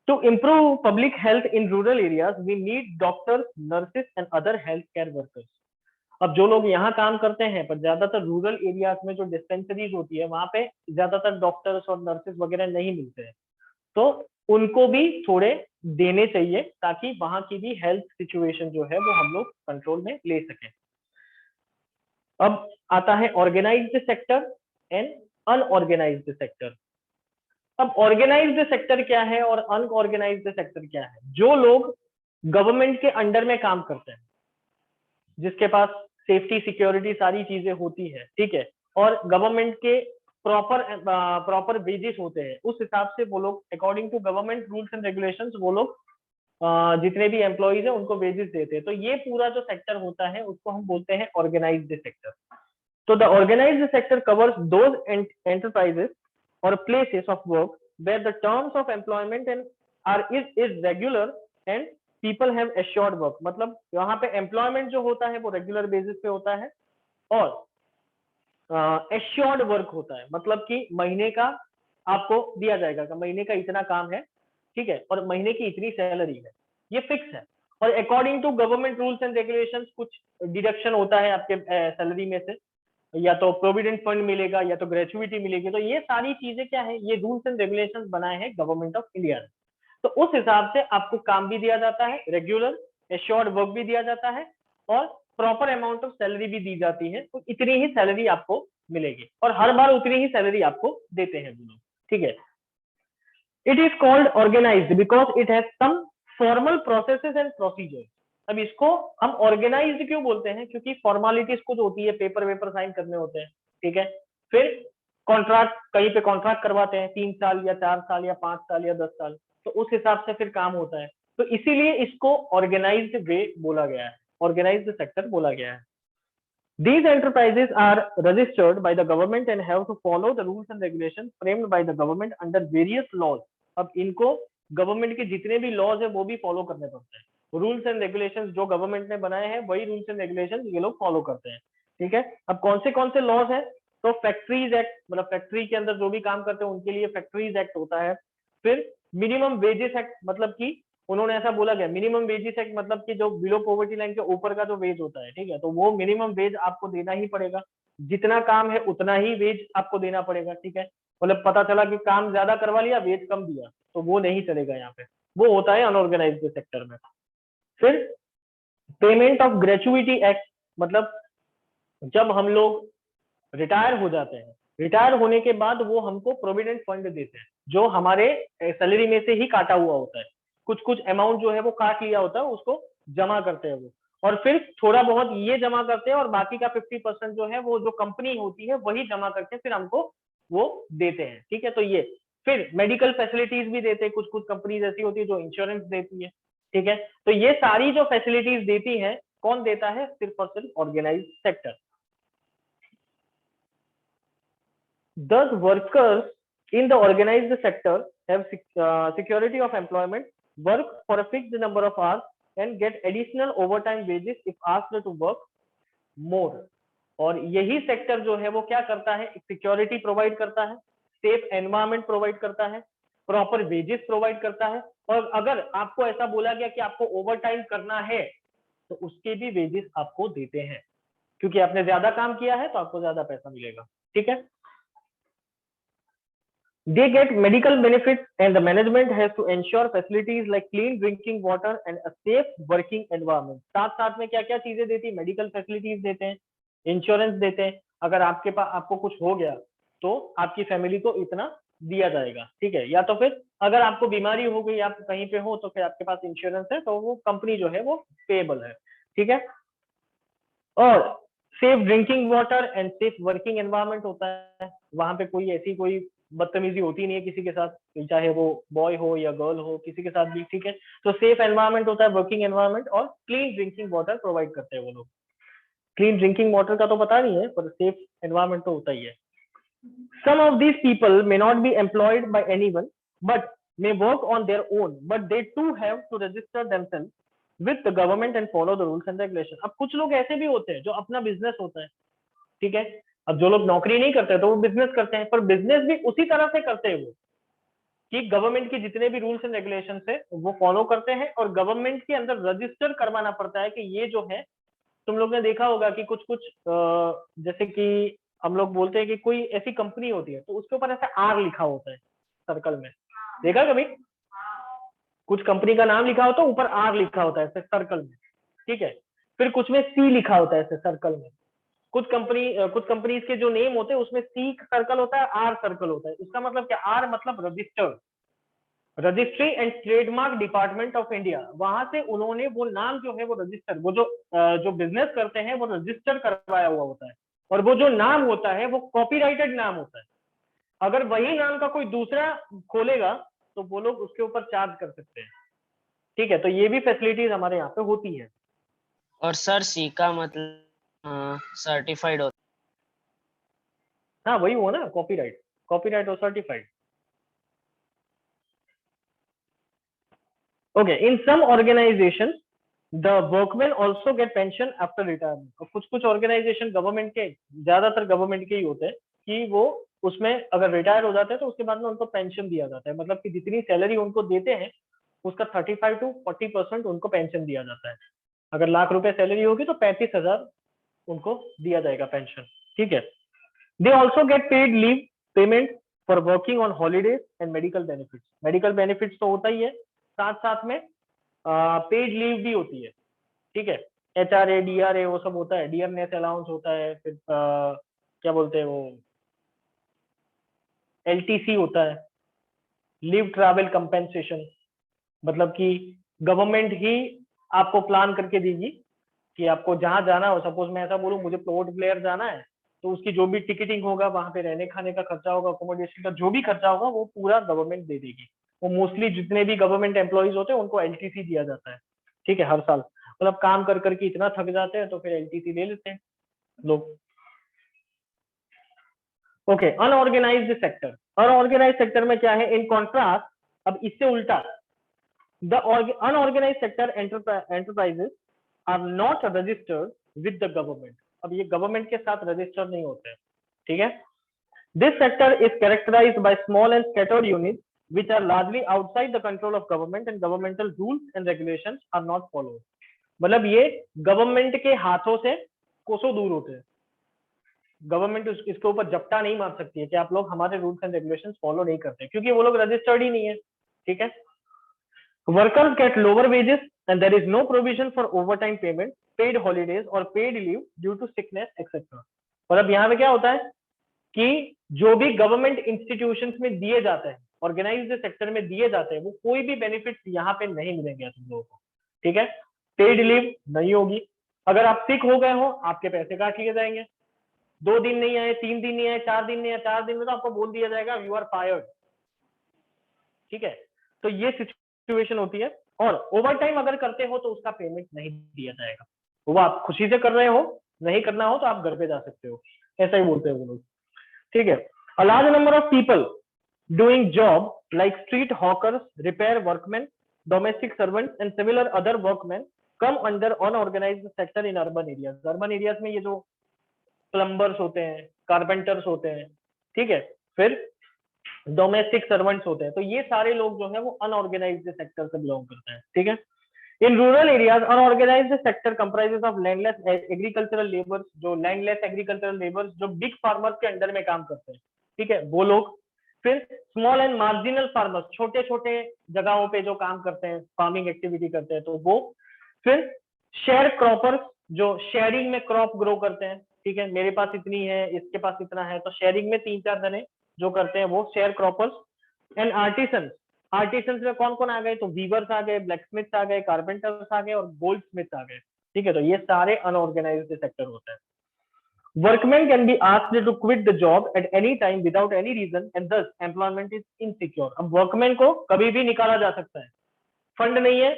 To improve public health in rural areas, we need doctors, nurses and other healthcare workers. अब जो लोग यहाँ काम करते हैं पर ज्यादातर रूरल एरियाज में जो डिस्पेंसरीज होती है वहां पे ज्यादातर डॉक्टर्स और नर्सेज वगैरह नहीं मिलते हैं, तो उनको भी थोड़े देने चाहिए ताकि वहां की भी हेल्थ सिचुएशन जो है वो हम लोग कंट्रोल में ले सकें। अब आता है organised sector and unorganised sector. अब ऑर्गेनाइज्ड सेक्टर क्या है और अनऑर्गेनाइज्ड सेक्टर क्या है, जो लोग गवर्नमेंट के अंडर में काम करते हैं, जिसके पास सेफ्टी सिक्योरिटी सारी चीजें होती है, ठीक है, और गवर्नमेंट के प्रॉपर वेजेस होते हैं, उस हिसाब से वो लोग according to government rules and regulations वो लोग जितने भी एम्प्लॉइज है उनको वेजेस देते हैं। तो ये पूरा जो सेक्टर होता है उसको हम बोलते हैं ऑर्गेनाइज्ड सेक्टर। तो the organised sector covers those enterprises or places of work where the terms of employment and are is regular and people have assured work। मतलब यहाँ पे एम्प्लॉयमेंट जो होता है वो रेगुलर बेसिस पे होता है और एश्योर्ड वर्क होता है, मतलब कि महीने का आपको दिया जाएगा कि महीने का इतना काम है, ठीक है, और महीने की इतनी सैलरी है, ये फिक्स है। और according to government rules and regulations कुछ डिडक्शन होता है आपके सैलरी में से, या तो प्रोविडेंट फंड मिलेगा, या तो ग्रेचुइटी मिलेगी। तो ये सारी चीजें क्या है, ये रूल्स एंड रेगुलेशंस बनाए हैं गवर्नमेंट ऑफ इंडिया ने। तो उस हिसाब से आपको काम भी दिया जाता है, रेगुलर एश्योर्ड वर्क भी दिया जाता है, और प्रॉपर अमाउंट ऑफ सैलरी भी दी जाती है। तो इतनी ही सैलरी आपको मिलेगी, और हर बार उतनी ही सैलरी आपको देते हैं वो लोग, ठीक है। It is called organised because it has some formal processes and procedure. अब इसको हम ऑर्गेनाइज्ड क्यों बोलते हैं, क्योंकि फॉर्मेलिटीज कुछ होती है, पेपर वेपर साइन करने होते हैं, ठीक है। फिर कॉन्ट्रैक्ट, कहीं पे कॉन्ट्रैक्ट करवाते हैं 3 साल या 4 साल या 5 साल या 10 साल, तो उस हिसाब से फिर काम होता है। तो इसीलिए इसको ऑर्गेनाइज्ड वे बोला गया है, ऑर्गेनाइज्ड सेक्टर बोला गया है। These enterprises are registered by the government and have to follow the rules and regulations framed by the government under various laws. अब इनको गवर्नमेंट के जितने भी लॉज है वो भी फॉलो करने पड़ते हैं। रूल्स एंड रेगुलेशंस जो गवर्नमेंट ने बनाए हैं वही रूल्स एंड रेगुलेशंस ये लोग फॉलो करते हैं, ठीक है। अब कौन से लॉज है, तो फैक्ट्रीज एक्ट, मतलब फैक्ट्री के अंदर जो भी काम करते हैं उनके लिए फैक्ट्रीज एक्ट होता है। फिर मिनिमम वेजेस एक्ट, मतलब कि उन्होंने ऐसा बोला गया, मिनिमम वेजेस एक्ट मतलब कि जो बिलो पॉवर्टी लाइन के ऊपर का जो वेज होता है, ठीक है, तो वो मिनिमम वेज आपको देना ही पड़ेगा। जितना काम है उतना ही वेज आपको देना पड़ेगा, ठीक है। मतलब पता चला कि काम ज्यादा करवा लिया, वेज कम दिया, तो वो नहीं चलेगा यहाँ पे, वो होता है अनऑर्गेनाइज्ड सेक्टर में। फिर पेमेंट ऑफ ग्रेचुइटी एक्ट, मतलब जब हम लोग रिटायर हो जाते हैं, रिटायर होने के बाद वो हमको प्रोविडेंट फंड देते हैं, जो हमारे सैलरी में से ही काटा हुआ होता है। कुछ अमाउंट जो है वो काट लिया होता है, उसको जमा करते हैं वो, और फिर थोड़ा बहुत ये जमा करते हैं, और बाकी का 50% जो है वो जो कंपनी होती है वही जमा करके फिर हमको वो देते हैं, ठीक है। तो ये फिर मेडिकल फैसिलिटीज भी देते हैं, कुछ कंपनीज ऐसी होती है जो इंश्योरेंस देती है, ठीक है। तो ये सारी जो फैसिलिटीज देती है, कौन देता है, सिर्फ और सिर्फ organised sector. Thus, workers in the organized sector have security of employment, work for a fixed number of hours, and get additional overtime wages if asked to work more. और यही सेक्टर जो है वो क्या करता है, सिक्योरिटी प्रोवाइड करता है, सेफ एनवायरमेंट प्रोवाइड करता है, प्रॉपर वेजेस प्रोवाइड करता है, और अगर आपको ऐसा बोला गया कि आपको ओवर टाइम करना है तो उसके भी वेजेस आपको देते हैं, क्योंकि आपने ज्यादा काम किया है तो आपको ज्यादा पैसा मिलेगा, ठीक है। They get medical benefits and the management has to ensure facilities like clean drinking water and a safe working environment. साथ साथ में क्या क्या चीजें देती है, मेडिकल फैसिलिटीज देते हैं, इंश्योरेंस देते हैं, अगर आपके पास आपको कुछ हो गया तो आपकी फैमिली को इतना दिया जाएगा, ठीक है। या तो फिर अगर आपको बीमारी हो गई, आप कहीं पे हो, तो फिर आपके पास इंश्योरेंस है, तो वो कंपनी जो है वो पेएबल है, ठीक है। और safe drinking water and safe working environment होता है, वहां पे कोई ऐसी कोई बदतमीजी होती नहीं है किसी के साथ, चाहे वो बॉय हो या गर्ल हो, किसी के साथ भी, ठीक है। तो सेफ एनवायरनमेंट होता है, वर्किंग एनवायरनमेंट, और क्लीन ड्रिंकिंग वाटर प्रोवाइड करते हैं वो लोग। क्लीन ड्रिंकिंग वाटर का तो पता नहीं है, पर सेफ एनवायरनमेंट तो होता ही है। Some of these people may not be employed by anyone but may work on their own, but they too have to register themselves with the government and follow the rules and regulations. अब कुछ लोग ऐसे भी होते हैं जो अपना business होता है, ठीक है। अब जो लोग नौकरी नहीं करते तो वो बिजनेस करते हैं, पर बिजनेस भी उसी तरह से करते हैं वो, कि गवर्नमेंट के जितने भी रूल्स एंड रेगुलेशन है वो फॉलो करते हैं, और गवर्नमेंट के अंदर रजिस्टर करवाना पड़ता है कि ये जो है, तुम लोग ने देखा होगा कि कुछ जैसे कि हम लोग बोलते हैं कि कोई ऐसी कंपनी होती है तो उसके ऊपर ऐसा आर लिखा होता है सर्कल में, देखा कभी, कुछ कंपनी का नाम लिखा होता है, ऊपर आर लिखा होता है ऐसे सर्कल में, ठीक है। फिर कुछ में सी लिखा होता है ऐसे सर्कल में। कुछ कंपनीज के जो नेम होते हैं उसमें सी सर्कल होता है, आर सर्कल होता है। इसका मतलब क्या, आर मतलब registered, registry and trademark department of India, वहां से उन्होंने वो नाम जो है वो रजिस्टर, वो जो बिजनेस करते हैं वो रजिस्टर करवाया हुआ होता है, और वो जो नाम होता है वो कॉपीराइटेड नाम होता है। अगर वही नाम का कोई दूसरा खोलेगा तो वो लोग उसके ऊपर चार्ज कर सकते हैं, ठीक है। तो ये भी फैसिलिटीज हमारे यहाँ पे होती है। और सर सी का मतलब सर्टिफाइड होता हाँ वही हुआ ना, कॉपीराइट, कॉपीराइट और certified. Okay, in some organizations, the workmen also get pension after retirement. और कुछ ऑर्गेनाइजेशन गवर्नमेंट के, ज्यादातर गवर्नमेंट के ही होते हैं, कि वो उसमें अगर रिटायर हो जाते हैं तो उसके बाद में उनको पेंशन दिया जाता है, मतलब कि जितनी सैलरी उनको देते हैं उसका 35 to 40% उनको पेंशन दिया जाता है। अगर लाख रुपए सैलरी होगी तो 35,000 उनको दिया जाएगा पेंशन, ठीक है। They also get paid leave payment for working on holidays and medical benefits. Medical benefits तो होता ही है, साथ साथ में पेड लीव भी होती है, ठीक है। HRA DRA वो सब होता है, डियरनेस अलाउंस होता है, फिर क्या बोलते हैं वो LTC होता है, लीव ट्रैवल कंपेंसेशन। मतलब कि गवर्नमेंट ही आपको प्लान करके देगी कि आपको जहां जाना हो। सपोज मैं ऐसा बोलूं मुझे पोर्ट ब्लेयर जाना है, तो उसकी जो भी टिकटिंग होगा, वहां पे रहने खाने का खर्चा होगा, अकोमोडेशन का जो भी खर्चा होगा, वो पूरा गवर्नमेंट दे देगी। वो मोस्टली जितने भी गवर्नमेंट एम्प्लॉइज होते हैं उनको LTC दिया जाता है, ठीक है, हर साल। मतलब काम कर करके इतना थक जाते हैं तो फिर LTC ले लेते हैं लोग। Okay, unorganised sector. Unorganised sector में क्या है, इन कॉन्ट्रास्ट, अब इससे उल्टा, the unorganised sector enterprises are not registered with the government. अब ये गवर्नमेंट के साथ रजिस्टर नहीं होते हैं, ठीक है। This sector is characterised by small and scattered units which are largely outside the control of government and governmental rules and regulations are not followed। मतलब ये गवर्नमेंट के हाथों से कोसों दूर होते हैं। गवर्नमेंट इसके ऊपर जप्टा नहीं मार सकती है कि आप लोग हमारे रूल्स एंड रेगुलेशंस फॉलो नहीं करते, क्योंकि वो लोग रजिस्टर्ड ही नहीं है, ठीक है। Workers get lower wages and there is no provision for overtime payment, paid holidays और paid leave due to sickness etcetera. मतलब यहाँ पे क्या होता है कि जो भी गवर्नमेंट इंस्टीट्यूशंस में दिए जाते हैं, ऑर्गेनाइज्ड सेक्टर में दिए जाते हैं, वो कोई भी बेनिफिट यहाँ पे नहीं मिलेंगे तुम लोगों को, ठीक है। पेड लीव नहीं होगी, अगर आप सिक हो गए हो आपके पैसे काट लिए जाएंगे। 2 दिन नहीं आए, 3 दिन नहीं आए, 4 दिन नहीं आए, 4 दिन में तो आपको बोल दिया जाएगा यू आर फायर्ड, ठीक है। तो ये सिचुएशन होती है। और ओवर टाइम अगर करते हो तो उसका पेमेंट नहीं दिया जाएगा, वो आप खुशी से कर रहे हो, नहीं करना हो तो आप घर पे जा सकते हो, ऐसा ही बोलते हैं वो लोग, ठीक है। A large number of people doing job like street hawkers, repair workmen, domestic servants and similar other workmen come under unorganized sector in urban areas। urban areas में ये जो प्लम्बर्स होते हैं, कारपेंटर्स होते हैं, ठीक है, फिर डोमेस्टिक सर्वेंट्स होते हैं, तो ये सारे लोग जो है वो अनऑर्गेनाइज्ड सेक्टर से बिलोंग करते हैं, ठीक है। In rural areas unorganised sector comprises of landless agricultural labours. जो लैंडलेस एग्रीकल्चरल लेबर्स जो बिग फार्मर्स के अंडर में काम करते हैं, ठीक है, वो लोग। फिर स्मॉल एंड मार्जिनल फार्मर्स, छोटे छोटे जगहों पे जो काम करते हैं, फार्मिंग एक्टिविटी करते हैं, तो वो। फिर शेयर क्रॉपर्स, जो शेयरिंग में क्रॉप ग्रो करते हैं, ठीक है, मेरे पास इतनी है, इसके पास इतना है, तो शेयरिंग में 3-4 जने जो करते हैं वो share croppers. And artisans, artisans में कौन कौन आ गए, तो वीवर्स आ गए, ब्लैक स्मिथ्स आ गए, कारपेंटर्स आ गए और गोल्ड स्मिथ्स आ गए, ठीक है। तो ये सारे अनऑर्गेनाइज्ड सेक्टर होते हैं। Workman can be asked to quit the job at any time without any reason and thus employment is insecure. अब वर्कमैन को कभी भी निकाला जा सकता है, फंड नहीं है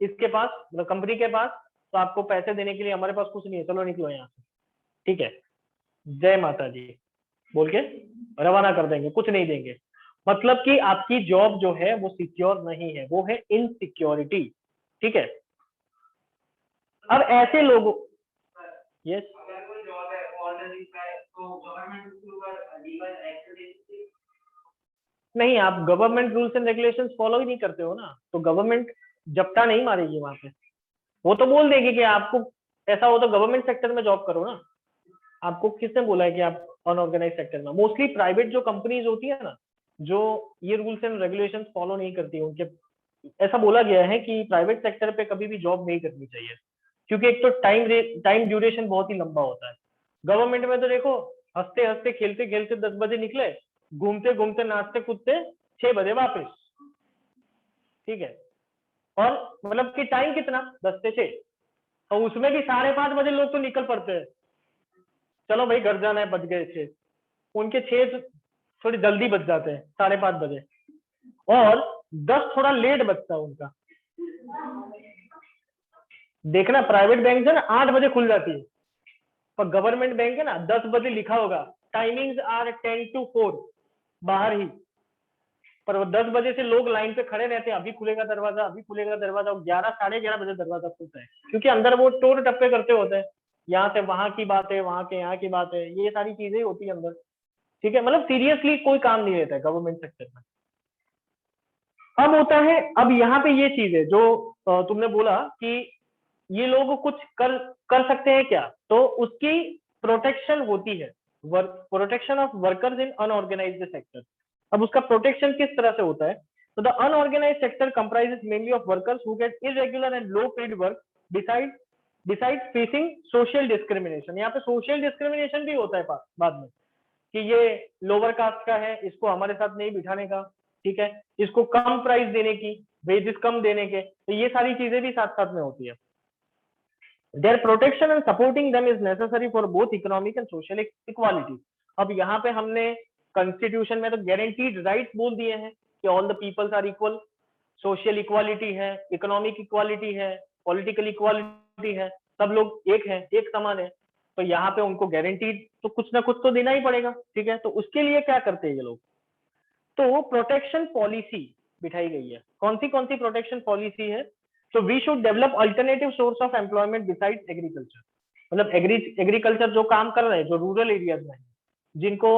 इसके पास, मतलब कंपनी के पास, तो आपको पैसे देने के लिए हमारे पास कुछ नहीं है, चलो निकलो यहाँ से, ठीक है, जय माता जी बोल के रवाना कर देंगे, कुछ नहीं देंगे। मतलब कि आपकी जॉब जो है वो सिक्योर नहीं है, वो है इनसिक्योरिटी, ठीक है। अब ऐसे लोगों, यस, अगर कोई जॉब है ऑलरेडी है तो गवर्नमेंट उसके ऊपर लीगल एक्शन ले सकती है? नहीं, आप government rules and regulations follow ही नहीं करते हो ना, तो गवर्नमेंट जप्ता नहीं मारेगी वहां पे। वो तो बोल देगी कि आपको ऐसा हो तो गवर्नमेंट सेक्टर में जॉब करो ना। आपको किसने बोला है कि आप अनऑर्गेनाइज सेक्टर में? मोस्टली प्राइवेट जो कंपनीज होती है ना, जो ये रूल्स एंड रेगुलेशंस फॉलो नहीं करती, उनके ऐसा बोला गया है कि प्राइवेट सेक्टर पे कभी भी जॉब नहीं करनी चाहिए, क्योंकि एक तो टाइम ड्यूरेशन बहुत ही लंबा होता है। गवर्नमेंट में तो देखो, हंसते हंसते खेलते खेलते 10 बजे निकले, घूमते घूमते नाचते कूदते 6 बजे वापस, ठीक है। और मतलब कि टाइम कितना, 10 से 6, और उसमें भी 5:30 बजे लोग तो निकल पड़ते हैं, चलो भाई घर जाना है, बज गए 6, उनके 6 थोड़ी जल्दी बज जाते हैं, 5:30 बजे, और 10 थोड़ा लेट बजता है उनका। देखना, प्राइवेट बैंक है ना 8 बजे खुल जाती है, पर गवर्नमेंट बैंक है ना 10 बजे लिखा होगा, टाइमिंग्स आर 10 to 4 बाहर ही, पर वो 10 बजे से लोग लाइन पे खड़े रहते हैं, अभी खुलेगा दरवाजा, अभी खुलेगा दरवाजा, 11 साढ़े 11 बजे दरवाजा खुलता है, क्योंकि अंदर वो टोर टप्पे करते होते हैं, यहाँ से वहां की बात है, वहां के यहाँ की बात है, ये सारी चीजें होती है अंदर, ठीक है। मतलब सीरियसली कोई काम नहीं रहता है गवर्नमेंट सेक्टर में। अब होता है, अब यहाँ पे ये चीज है जो तुमने बोला कि ये लोग कुछ कर सकते हैं क्या, तो उसकी प्रोटेक्शन होती है, protection of workers in unorganised sector. अब उसका प्रोटेक्शन किस तरह से होता है? तो the unorganised sector comprises mainly of workers who get irregular and low paid work decide facing social discrimination. यहाँ पे सोशल डिस्क्रिमिनेशन भी होता है बाद में कि ये लोअर कास्ट का है, इसको हमारे साथ नहीं बिठाने का, ठीक है, इसको कम प्राइस देने की, वेजेस कम देने के, तो ये सारी चीजें भी साथ साथ में होती है। Their protection and supporting them is necessary for both economic and social equality। अब यहाँ पे हमने कॉन्स्टिट्यूशन में तो गारंटीड राइट्स बोल दिए हैं कि all the peoples are equal, social equality है, इकोनॉमिक इक्वालिटी है, पॉलिटिकल इक्वालिटी है, सब लोग एक हैं, एक समान है। तो यहाँ पे उनको गारंटीड तो कुछ ना कुछ तो देना ही पड़ेगा, ठीक है। तो उसके लिए क्या करते हैं ये लोग? तो प्रोटेक्शन पॉलिसी बिठाई गई है। कौन सी प्रोटेक्शन पॉलिसी है? So we should develop alternative source of employment besides agriculture। मतलब एग्रीकल्चर जो काम कर रहे हैं, जो रूरल एरियाज में, जिनको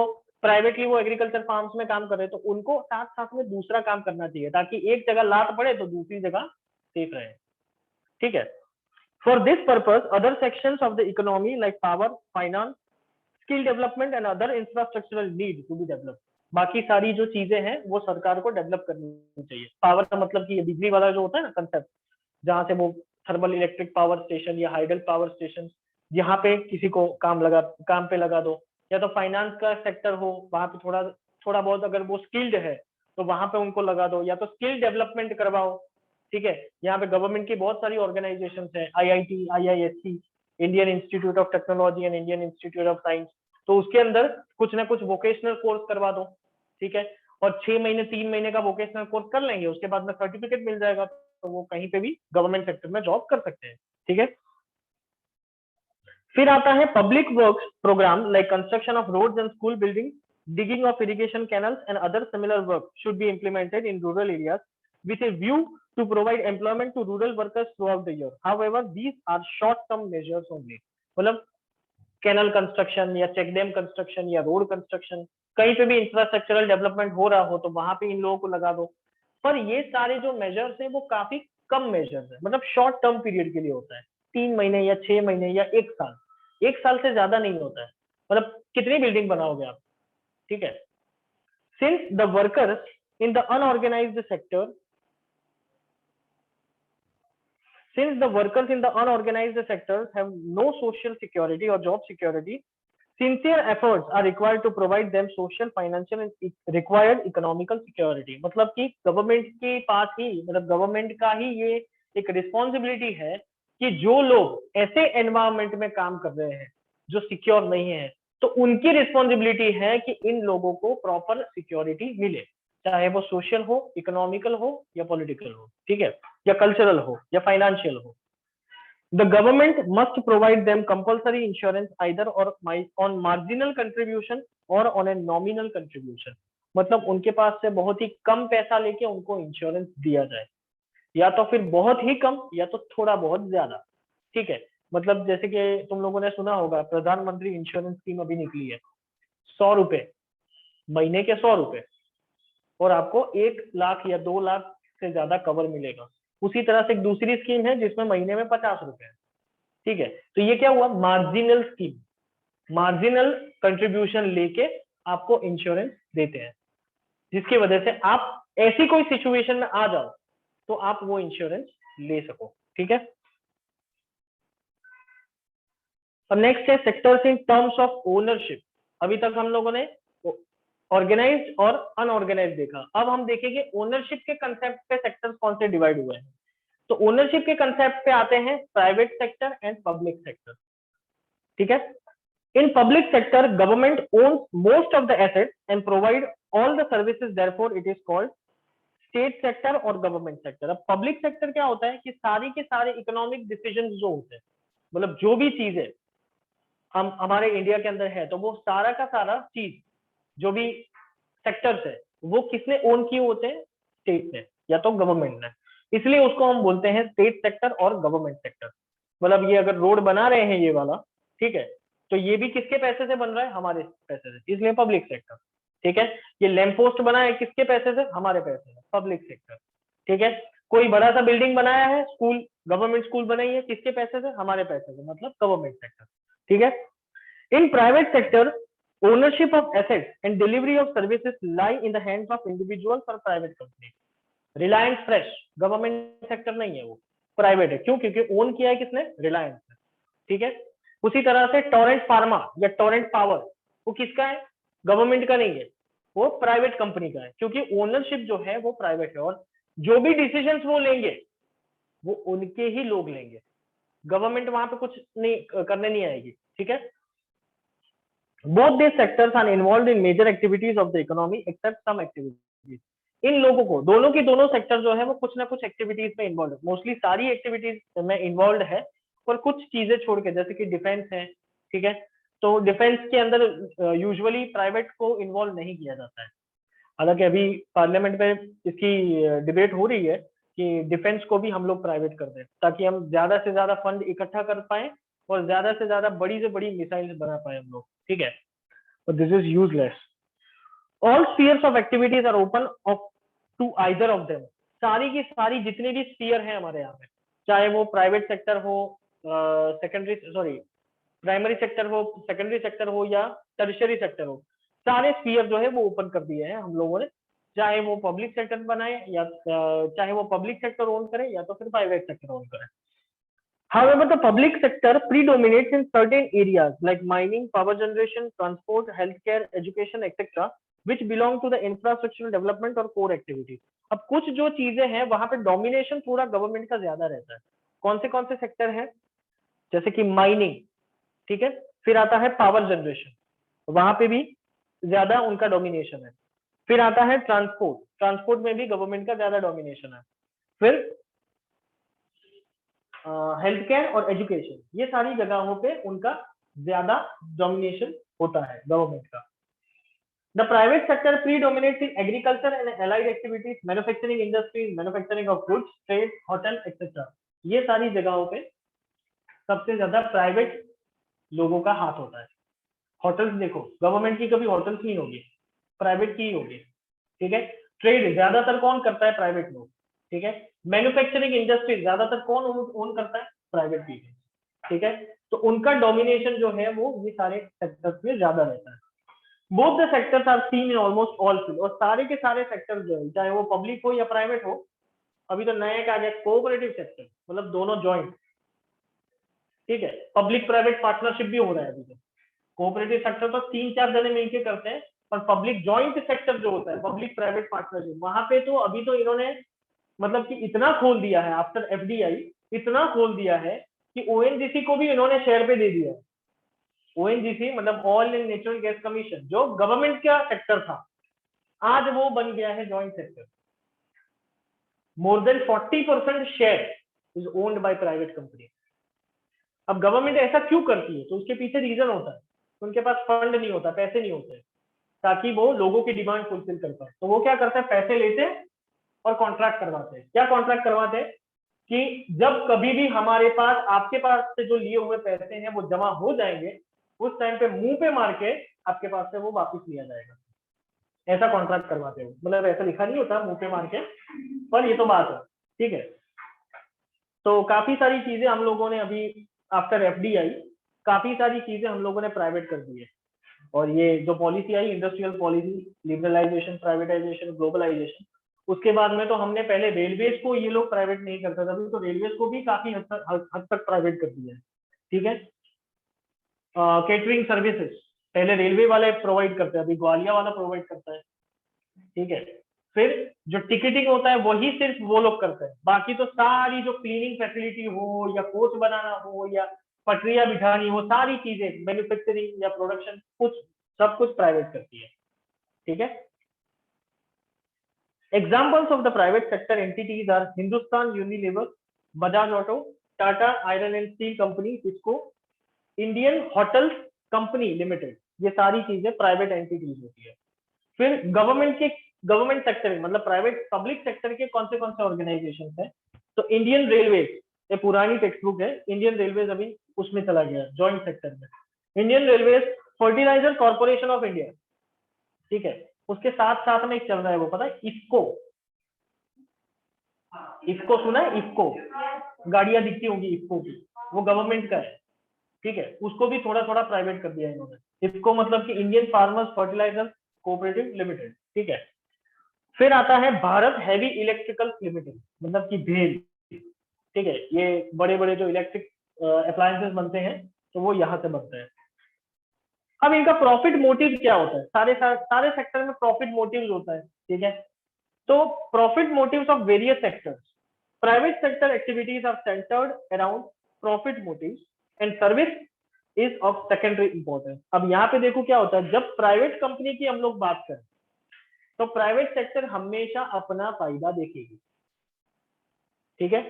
प्राइवेटली वो एग्रीकल्चर फार्म्स में काम कर रहे हैं, तो उनको साथ साथ में दूसरा काम करना चाहिए ताकि एक जगह लात पड़े तो दूसरी जगह सेफ रहे, ठीक है। For this purpose other sections of the economy like power, finance, skill development and other infrastructural need to be develop. बाकी सारी जो चीजें हैं वो सरकार को डेवलप करनी चाहिए। पावर का मतलब कि ये बिजली वाला जो होता है ना कंसेप्ट, जहां से वो थर्मल इलेक्ट्रिक पावर स्टेशन या हाइडल पावर स्टेशन, यहाँ पे किसी को काम पे लगा दो, या तो फाइनेंस का सेक्टर हो, वहां पे थोड़ा बहुत अगर वो स्किल्ड है तो वहां पे उनको लगा दो, या तो स्किल डेवलपमेंट करवाओ, ठीक है। यहाँ पे गवर्नमेंट की बहुत सारी ऑर्गेनाइजेशन है, IIT, IISc, Indian institute of technology and Indian institute of science, तो उसके अंदर कुछ ना कुछ वोकेशनल कोर्स करवा दो, ठीक है। और 6 महीने 3 महीने का वोकेशनल कोर्स कर लेंगे, उसके बाद में सर्टिफिकेट मिल जाएगा, तो वो कहीं पे भी गवर्नमेंट सेक्टर में जॉब कर सकते हैं, ठीक है। फिर आता है public works programme like construction of roads and school building, digging of irrigation canals and other similar work should be implemented in rural areas with a view to provide employment to rural workers throughout the year। However, these are short term measures only। मतलब canal construction या check dam construction या road construction, कहीं पे भी infrastructural development हो रहा हो तो वहां पे इन लोगों को लगा दो। पर ये सारे जो मेजर्स है वो काफी कम मेजर्स है, मतलब शॉर्ट टर्म पीरियड के लिए होता है, 3 महीने या 6 महीने या 1 साल, 1 साल से ज्यादा नहीं होता है। मतलब कितनी बिल्डिंग बनाओगे आप, ठीक है। Since the workers in the unorganised sector Since the workers in the unorganized sectors have no social security or job security, sincere efforts are required to provide them social, financial and required economical security। मतलब कि government के पास ही, मतलब government का ही ये एक responsibility है कि जो लोग ऐसे एनवायरमेंट में काम कर रहे हैं जो सिक्योर नहीं है, तो उनकी रिस्पॉन्सिबिलिटी है कि इन लोगों को प्रॉपर सिक्योरिटी मिले, चाहे वो सोशल हो, इकोनॉमिकल हो या पॉलिटिकल हो, ठीक है, या कल्चरल हो या फाइनेंशियल हो। The government must provide them compulsory insurance either or on marginal contribution or on a nominal contribution। मतलब उनके पास से बहुत ही कम पैसा लेके उनको इंश्योरेंस दिया जाए, या तो फिर बहुत ही कम या तो थोड़ा बहुत ज्यादा, ठीक है। मतलब जैसे कि तुम लोगों ने सुना होगा प्रधानमंत्री इंश्योरेंस स्कीम अभी निकली है, 100 रुपए महीने के, 100 रुपए, और आपको 1 लाख या 2 लाख से ज्यादा कवर मिलेगा। उसी तरह से एक दूसरी स्कीम है जिसमें महीने में 50 रुपए है, ठीक है। तो ये क्या हुआ? मार्जिनल स्कीम, मार्जिनल कंट्रीब्यूशन लेके आपको इंश्योरेंस देते हैं, जिसकी वजह से आप ऐसी कोई सिचुएशन में आ जाओ तो आप वो इंश्योरेंस ले सको, ठीक है। अब नेक्स्ट है sectors in terms of ownership. अभी तक हम लोगों ने ऑर्गेनाइज्ड और अनऑर्गेनाइज्ड देखा, अब हम देखेंगे ओनरशिप के कंसेप्ट पे सेक्टर्स कौन से डिवाइड हुए हैं। तो ओनरशिप के कंसेप्ट पे आते हैं private sector and public sector, ठीक है। In public sector government owns most of the assets and provide all the services, therefore it is called state sector और गवर्नमेंट सेक्टर। अब पब्लिक सेक्टर क्या होता है कि सारी के सारे इकोनॉमिक डिसीजन जो होते हैं, मतलब जो भी चीज है हम हमारे इंडिया के अंदर है, तो वो सारा का सारा चीज जो भी सेक्टर्स है वो किसने ओन किए होते हैं? स्टेट ने या तो गवर्नमेंट ने, इसलिए उसको हम बोलते हैं स्टेट सेक्टर और गवर्नमेंट सेक्टर। मतलब ये अगर रोड बना रहे हैं ये वाला, ठीक है, तो ये भी किसके पैसे से बन रहा है? हमारे पैसे से, इसलिए पब्लिक सेक्टर, ठीक है। ये लैंप पोस्ट बना है किसके पैसे से? हमारे पैसे से, पब्लिक सेक्टर, ठीक है। कोई बड़ा सा बिल्डिंग बनाया है, स्कूल, गवर्नमेंट स्कूल बनाई है, किसके पैसे से? हमारे पैसे से, मतलब गवर्नमेंट सेक्टर, ठीक है। In private sector Ownership of assets and delivery of services lie in the hands of individuals or private companies. Reliance fresh government sector नहीं है, वो प्राइवेट है। क्यों? क्योंकि ओन किया है किसने? रिलायंस ने। ठीक है। उसी तरह से टोरेंट फार्मा या टोरेंट पावर वो किसका है? गवर्नमेंट का नहीं है, वो प्राइवेट कंपनी का है, क्योंकि ओनरशिप जो है वो प्राइवेट है और जो भी डिसीजंस वो लेंगे वो उनके ही लोग लेंगे, गवर्नमेंट वहां पे कुछ नहीं करने नहीं आएगी। ठीक है। Both this sectors are involved in major activities of the economy except some activities. इन लोगों को दोनों की दोनों सेक्टर जो है वो कुछ ना कुछ एक्टिविटीज में इन्वॉल्व है, मोस्टली सारी एक्टिविटीज में इन्वॉल्व है, पर कुछ चीजें छोड़ के, जैसे कि डिफेंस है। ठीक है। तो डिफेंस के अंदर यूजुअली प्राइवेट को इन्वॉल्व नहीं किया जाता है, हालांकि अभी पार्लियामेंट में इसकी डिबेट हो रही है कि डिफेंस को भी हम लोग प्राइवेट कर दें, ताकि हम ज्यादा से ज्यादा फंड इकट्ठा कर पाए और ज्यादा से ज्यादा बड़ी से बड़ी मिसाइल्स बना पाए हम लोग। ठीक है। but this is useless. All spheres of activities are open to either of them. सारी की सारी जितने भी स्पीयर हैं हमारे यहाँ पे, चाहे वो प्राइवेट सेक्टर हो, प्राइमरी सेक्टर हो, सेकेंडरी सेक्टर हो या टर्शियरी सेक्टर हो, सारे स्पीयर जो है वो ओपन कर दिए हैं हम लोगों ने, चाहे वो पब्लिक सेक्टर बनाए या चाहे वो पब्लिक सेक्टर ओन करे या तो फिर प्राइवेट सेक्टर ओन करे। However, the public sector predominates in certain areas like mining, power generation, transport, healthcare, education, etc., which belong to the infrastructural development और core activities. अब कुछ जो चीजें हैं वहां पे डोमिनेशन पूरा गवर्नमेंट का ज्यादा रहता है। कौन से सेक्टर है? जैसे कि माइनिंग, ठीक है, फिर आता है पावर जनरेशन, वहां पे भी ज्यादा उनका डोमिनेशन है। फिर आता है ट्रांसपोर्ट में भी गवर्नमेंट का ज्यादा डोमिनेशन है। फिर हेल्थ केयर और एजुकेशन, ये सारी जगहों पे उनका ज्यादा डोमिनेशन होता है गवर्नमेंट का। The private sector predominates in agriculture and allied activities, manufacturing industries, manufacturing of goods, trade, hotel etcetera. ये सारी जगहों पे सबसे ज्यादा प्राइवेट लोगों का हाथ होता है। होटल्स देखो, गवर्नमेंट की कभी होटल्स नहीं होगी, प्राइवेट की ही होगी। ठीक है। ट्रेड ज्यादातर कौन करता है? प्राइवेट लोग। ठीक है। मैन्युफैक्चरिंग इंडस्ट्री ज्यादातर कौन ओन करता है? Private people. ठीक है। तो उनका डोमिनेशन जो है वो ये सारे सेक्टर्स में ज्यादा रहता है। Both the sectors are seen in almost all field, और सारे के सारे सेक्टर जो है, चाहे वो पब्लिक हो या प्राइवेट हो, अभी तो नया क्या आ गया, कोऑपरेटिव सेक्टर, मतलब दोनों ज्वाइंट। ठीक है। पब्लिक प्राइवेट पार्टनरशिप भी हो रहा है अभी तो। कोऑपरेटिव सेक्टर तो 3-4 जने मिलकर करते हैं, पर पब्लिक ज्वाइंट सेक्टर जो होता है, पब्लिक प्राइवेट पार्टनरशिप, वहां पे तो अभी तो इन्होंने मतलब कि इतना खोल दिया है, आफ्टर एफडीआई इतना खोल दिया है कि ओएनजीसी को भी इन्होंने शेयर पे दे दिया है। ओएनजीसी मतलब oil and natural gas commission, जो गवर्नमेंट का सेक्टर था, आज वो बन गया है joint sector. More than 40% share is owned by private company. अब गवर्नमेंट ऐसा क्यों करती है? तो उसके पीछे रीजन होता है, उनके पास फंड नहीं होता, पैसे नहीं होते, ताकि वो लोगों की डिमांड फुलफिल कर पाए। तो वो क्या करते हैं, पैसे लेते हैं और कॉन्ट्रैक्ट करवाते हैं। क्या कॉन्ट्रैक्ट करवाते हैं कि जब कभी भी हमारे पास, आपके पास से जो लिए हुए पैसे हैं वो जमा हो जाएंगे, उस टाइम पे मुंह पे मार के आपके पास से वो वापस लिया जाएगा। ऐसा कॉन्ट्रैक्ट करवाते हो, मतलब ऐसा लिखा नहीं होता मुंह पे मार के, पर ये तो बात है। ठीक है। तो काफी सारी चीजें हम लोगों ने अभी आफ्टर एफडीआई काफी सारी चीजें हम लोगों ने प्राइवेट कर दी है, और ये जो पॉलिसी आई, industrial policy, liberalisation, privatisation, globalisation, उसके बाद में तो हमने पहले रेलवेज को ये लोग प्राइवेट नहीं करते थे, तो रेलवेज को भी काफी हद तक प्राइवेट कर दिया है। ठीक है। केटरिंग सर्विसेज पहले रेलवे वाले प्रोवाइड करते हैं, अभी ग्वालियर वाला प्रोवाइड करता है। ठीक है। फिर जो टिकटिंग होता है वही सिर्फ वो लोग करते हैं, बाकी तो सारी जो क्लीनिंग फैसिलिटी हो या कोच बनाना हो या पटरियां बिठानी हो, सारी चीजें मैन्युफैक्चरिंग या प्रोडक्शन, सब कुछ प्राइवेट करती है। ठीक है। Examples of the private sector entities are Hindustan Unilever, Bajaj Auto, Tata Iron and Steel Company, Cisco, Indian Hotels Company Limited, ये सारी चीजें प्राइवेट एंटिटीज होती है। फिर गवर्नमेंट सेक्टर मतलब प्राइवेट पब्लिक सेक्टर के कौन से ऑर्गेनाइजेशन है? तो इंडियन रेलवेज, ये पुरानी टेक्स्ट बुक है, इंडियन रेलवेज अभी उसमें चला गया जॉइंट सेक्टर में। Indian Railways, Fertilizer Corporation of India, ठीक है, उसके साथ साथ में एक चल रहा है वो, पता है, इफको सुना है? इफको गाड़ियां दिखती होंगी इफको की, वो गवर्नमेंट का है। ठीक है। उसको भी थोड़ा थोड़ा प्राइवेट कर दिया इन्होंने। इफको मतलब कि Indian Farmers Fertiliser Cooperative Limited, ठीक है। फिर आता है भारत हैवी इलेक्ट्रिकल लिमिटेड, मतलब कि भेल, ठीक है। ये बड़े बड़े जो इलेक्ट्रिक अप्लायंसेस बनते हैं तो वो यहाँ से बनते हैं। अब इनका प्रॉफिट मोटिव क्या होता है, सारे सेक्टर में प्रॉफिट मोटिव होता है, ठीक है। तो profit motives of various sectors, private sector activities are centred around profit motives and service is of secondary importance. अब यहाँ पे देखो क्या होता है, जब प्राइवेट कंपनी की हम लोग बात करें तो प्राइवेट सेक्टर हमेशा अपना फायदा देखेगी, ठीक है,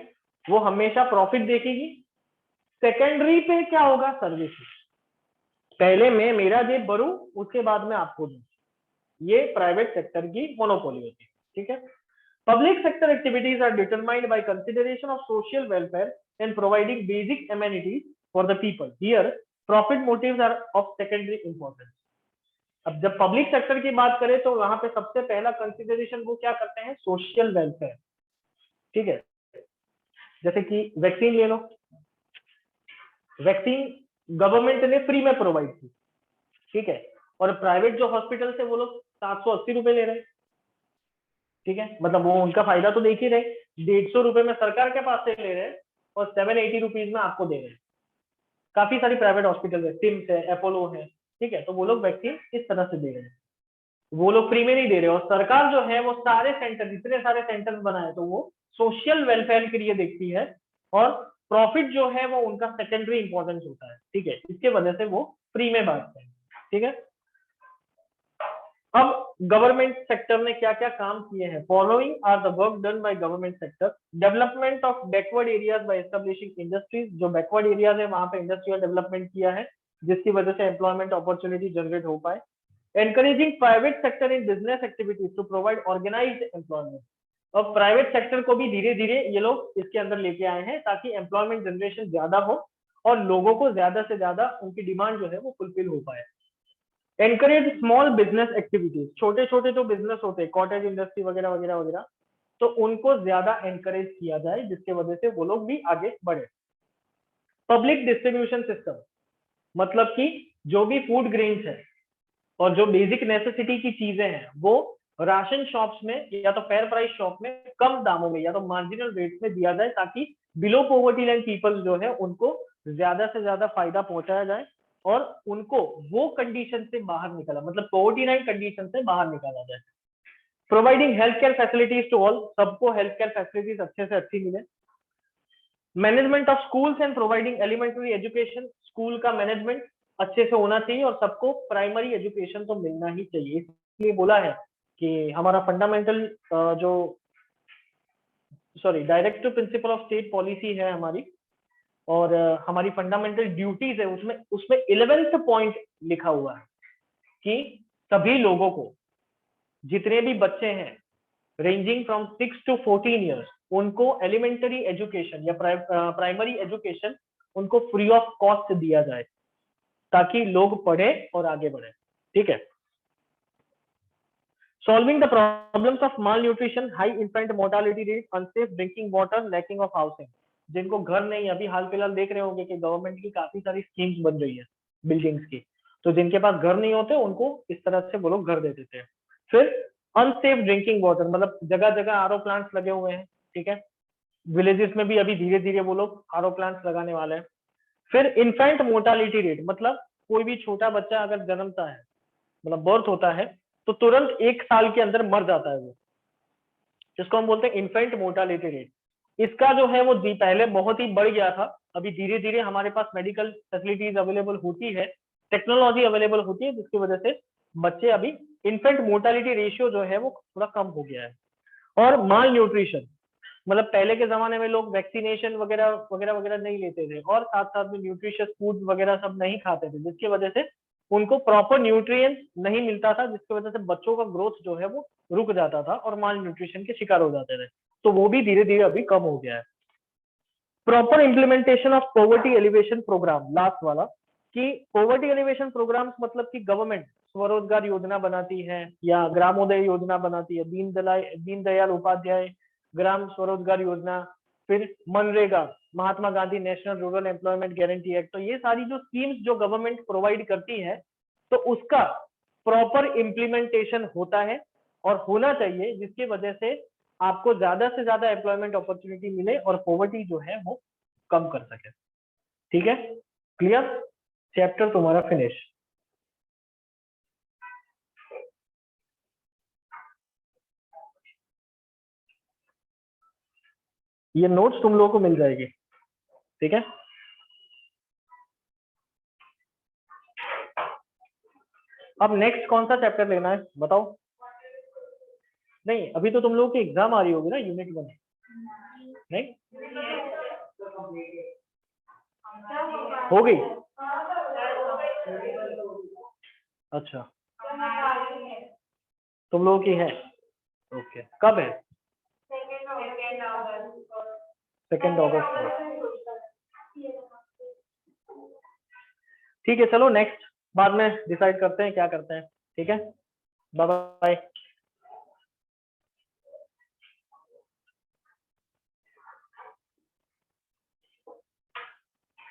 वो हमेशा प्रॉफिट देखेगी। सेकेंडरी पे क्या होगा, सर्विसेज। पहले मैं मेरा जेब भरूं, उसके बाद में आपको दूं, ये प्राइवेट सेक्टर की मोनोपोली होती है, ठीक है। Public sector activities are determined by consideration of social welfare and providing basic amenities for the people, here profit motives are of secondary importance. अब जब पब्लिक सेक्टर की बात करें तो वहां पे सबसे पहला कंसिडरेशन वो क्या करते हैं, सोशल वेलफेयर, ठीक है। जैसे कि वैक्सीन ले लो, वैक्सीन गवर्नमेंट ने फ्री में प्रोवाइड की, ठीक है, और प्राइवेट जो हॉस्पिटल से वो लोग 780 रुपए ले रहे हैं, ठीक है, मतलब वो उनका फायदा तो देख ही रहे, 150 रुपए में सरकार के पास से ले रहे हैं और 780 रुपीज में आपको दे रहे हैं। काफी सारी प्राइवेट हॉस्पिटल है, सिम्स है, अपोलो है, ठीक है, तो वो लोग वैक्सीन इस तरह से दे रहे हैं, वो लोग फ्री में नहीं दे रहे। और सरकार जो है वो सारे सेंटर, जितने सारे सेंटर बनाए तो वो सोशल वेलफेयर के लिए देखती है, और प्रॉफिट जो है वो उनका सेकेंडरी इंपॉर्टेंस होता है, ठीक है, इसके वजह से वो फ्री में बांटते हैं, ठीक है। अब गवर्नमेंट सेक्टर ने क्या क्या काम किए हैं, following are the work done by government sector, development of backward areas by establishing industries, जो बैकवर्ड एरियाज है वहां पे इंडस्ट्रियल डेवलपमेंट किया है जिसकी वजह से एम्प्लॉयमेंट अपॉर्चुनिटी जनरेट हो पाए। Encouraging private sector in business activities to provide organised employment, और प्राइवेट सेक्टर को भी धीरे धीरे ये लोग इसके अंदर लेके आए हैं ताकि एम्प्लॉयमेंट जनरेशन ज्यादा हो और लोगों को ज्यादा से ज्यादा उनकी डिमांड जो है वो फुलफिल हो पाए। एनकरेज स्मॉल बिजनेस एक्टिविटीज, छोटे छोटे जो बिजनेस होते हैं, कॉटेज इंडस्ट्री वगैरह वगैरह वगैरह, तो उनको ज्यादा एनकरेज किया जाए जिसके वजह से वो लोग भी आगे बढ़े। पब्लिक डिस्ट्रीब्यूशन सिस्टम, मतलब कि जो भी फूड ग्रेन्स है और जो बेसिक नेसेसिटी की चीजें हैं वो राशन शॉप्स में या तो फेयर प्राइस शॉप में कम दामों में या तो मार्जिनल रेट में दिया जाए ताकि बिलो पॉवर्टी लाइन पीपल जो है उनको ज्यादा से ज्यादा फायदा पहुंचाया जाए और उनको वो कंडीशन से बाहर निकाला, मतलब पॉवर्टी लाइन कंडीशन से बाहर निकाला जाए। Providing health care facilities to all, सबको हेल्थ केयर फैसिलिटीज अच्छे से अच्छी मिले। Management of schools and providing elementary education, school का मैनेजमेंट अच्छे से होना चाहिए और सबको प्राइमरी एजुकेशन तो मिलना ही चाहिए। इसलिए बोला है कि हमारा फंडामेंटल जो directive principle of state policy है हमारी, और हमारी फंडामेंटल ड्यूटीज है, उसमें 11th पॉइंट लिखा हुआ है कि सभी लोगों को, जितने भी बच्चे हैं रेंजिंग फ्रॉम 6 to 14 ईयर्स, उनको एलिमेंटरी एजुकेशन या प्राइमरी एजुकेशन उनको फ्री ऑफ कॉस्ट दिया जाए ताकि लोग पढ़े और आगे बढ़े, ठीक है। Solving the problems of mall nutrition, high infant mortality rate, unsafe drinking water, lacking of housing, जिनको घर नहीं, अभी हाल फिलहाल देख रहे होंगे कि गवर्नमेंट की काफी सारी स्कीम्स बन रही है बिल्डिंग्स की, तो जिनके पास घर नहीं होते उनको इस तरह से वो लोग घर दे देते हैं। फिर अनसेफ ड्रिंकिंग वाटर, मतलब जगह जगह आरओ प्लांट्स लगे हुए हैं, ठीक है, विलेजेस में भी अभी धीरे धीरे वो लोग आरओ प्लांट्स लगाने वाले हैं। फिर इन्फेंट मोर्टालिटी रेट, मतलब कोई भी छोटा बच्चा अगर जन्मता है, मतलब बर्थ होता है, तो तुरंत 1 साल के अंदर मर जाता है वो, जिसको हम बोलते हैं इन्फेंट मोर्टालिटी रेट। इसका जो है वो पहले बहुत ही बढ़ गया था, अभी धीरे धीरे हमारे पास मेडिकल फैसिलिटीज अवेलेबल होती है, टेक्नोलॉजी अवेलेबल होती है, जिसकी वजह से बच्चे अभी इन्फेंट मोर्टालिटी रेशियो जो है वो थोड़ा कम हो गया है। और माल न्यूट्रिशन, मतलब पहले के जमाने में लोग वैक्सीनेशन वगैरह वगैरह वगैरह नहीं लेते थे और साथ साथ में न्यूट्रिशियस फूड वगैरह सब नहीं खाते थे, जिसकी वजह से उनको प्रॉपर न्यूट्रिएंट्स नहीं मिलता था, जिसकी वजह से बच्चों का ग्रोथ जो है वो रुक जाता था और माल न्यूट्रिशन के शिकार हो जाते थे, तो वो भी धीरे धीरे अभी कम हो गया है। Proper implementation of poverty elevation programme, last वाला, कि पॉवर्टी एलिवेशन प्रोग्राम्स मतलब कि गवर्नमेंट स्वरोजगार योजना बनाती है या ग्रामोदय योजना बनाती है, दीनदयाल उपाध्याय ग्राम स्वरोजगार योजना, फिर MNREGA, Mahatma Gandhi national rural employment guarantee act, तो ये सारी जो स्कीम्स जो गवर्नमेंट प्रोवाइड करती है, तो उसका प्रॉपर इम्प्लीमेंटेशन होता है और होना चाहिए, जिसकी वजह से आपको ज्यादा से ज्यादा एम्प्लॉयमेंट अपॉर्चुनिटी मिले और पॉवर्टी जो है वो कम कर सके। ठीक है, क्लियर? चैप्टर तुम्हारा फिनिश। ये नोट्स तुम लोगों को मिल जाएगी, ठीक है? अब नेक्स्ट कौन सा चैप्टर लेना है बताओ? नहीं, अभी तो तुम लोगों की एग्जाम आ रही होगी ना, यूनिट 1, नहीं हो गई? अच्छा, तुम लोगों की है, ओके। कब है? 2 अगस्त को। ठीक है, चलो नेक्स्ट बाद में डिसाइड करते हैं क्या करते हैं। ठीक है, बाय बाय।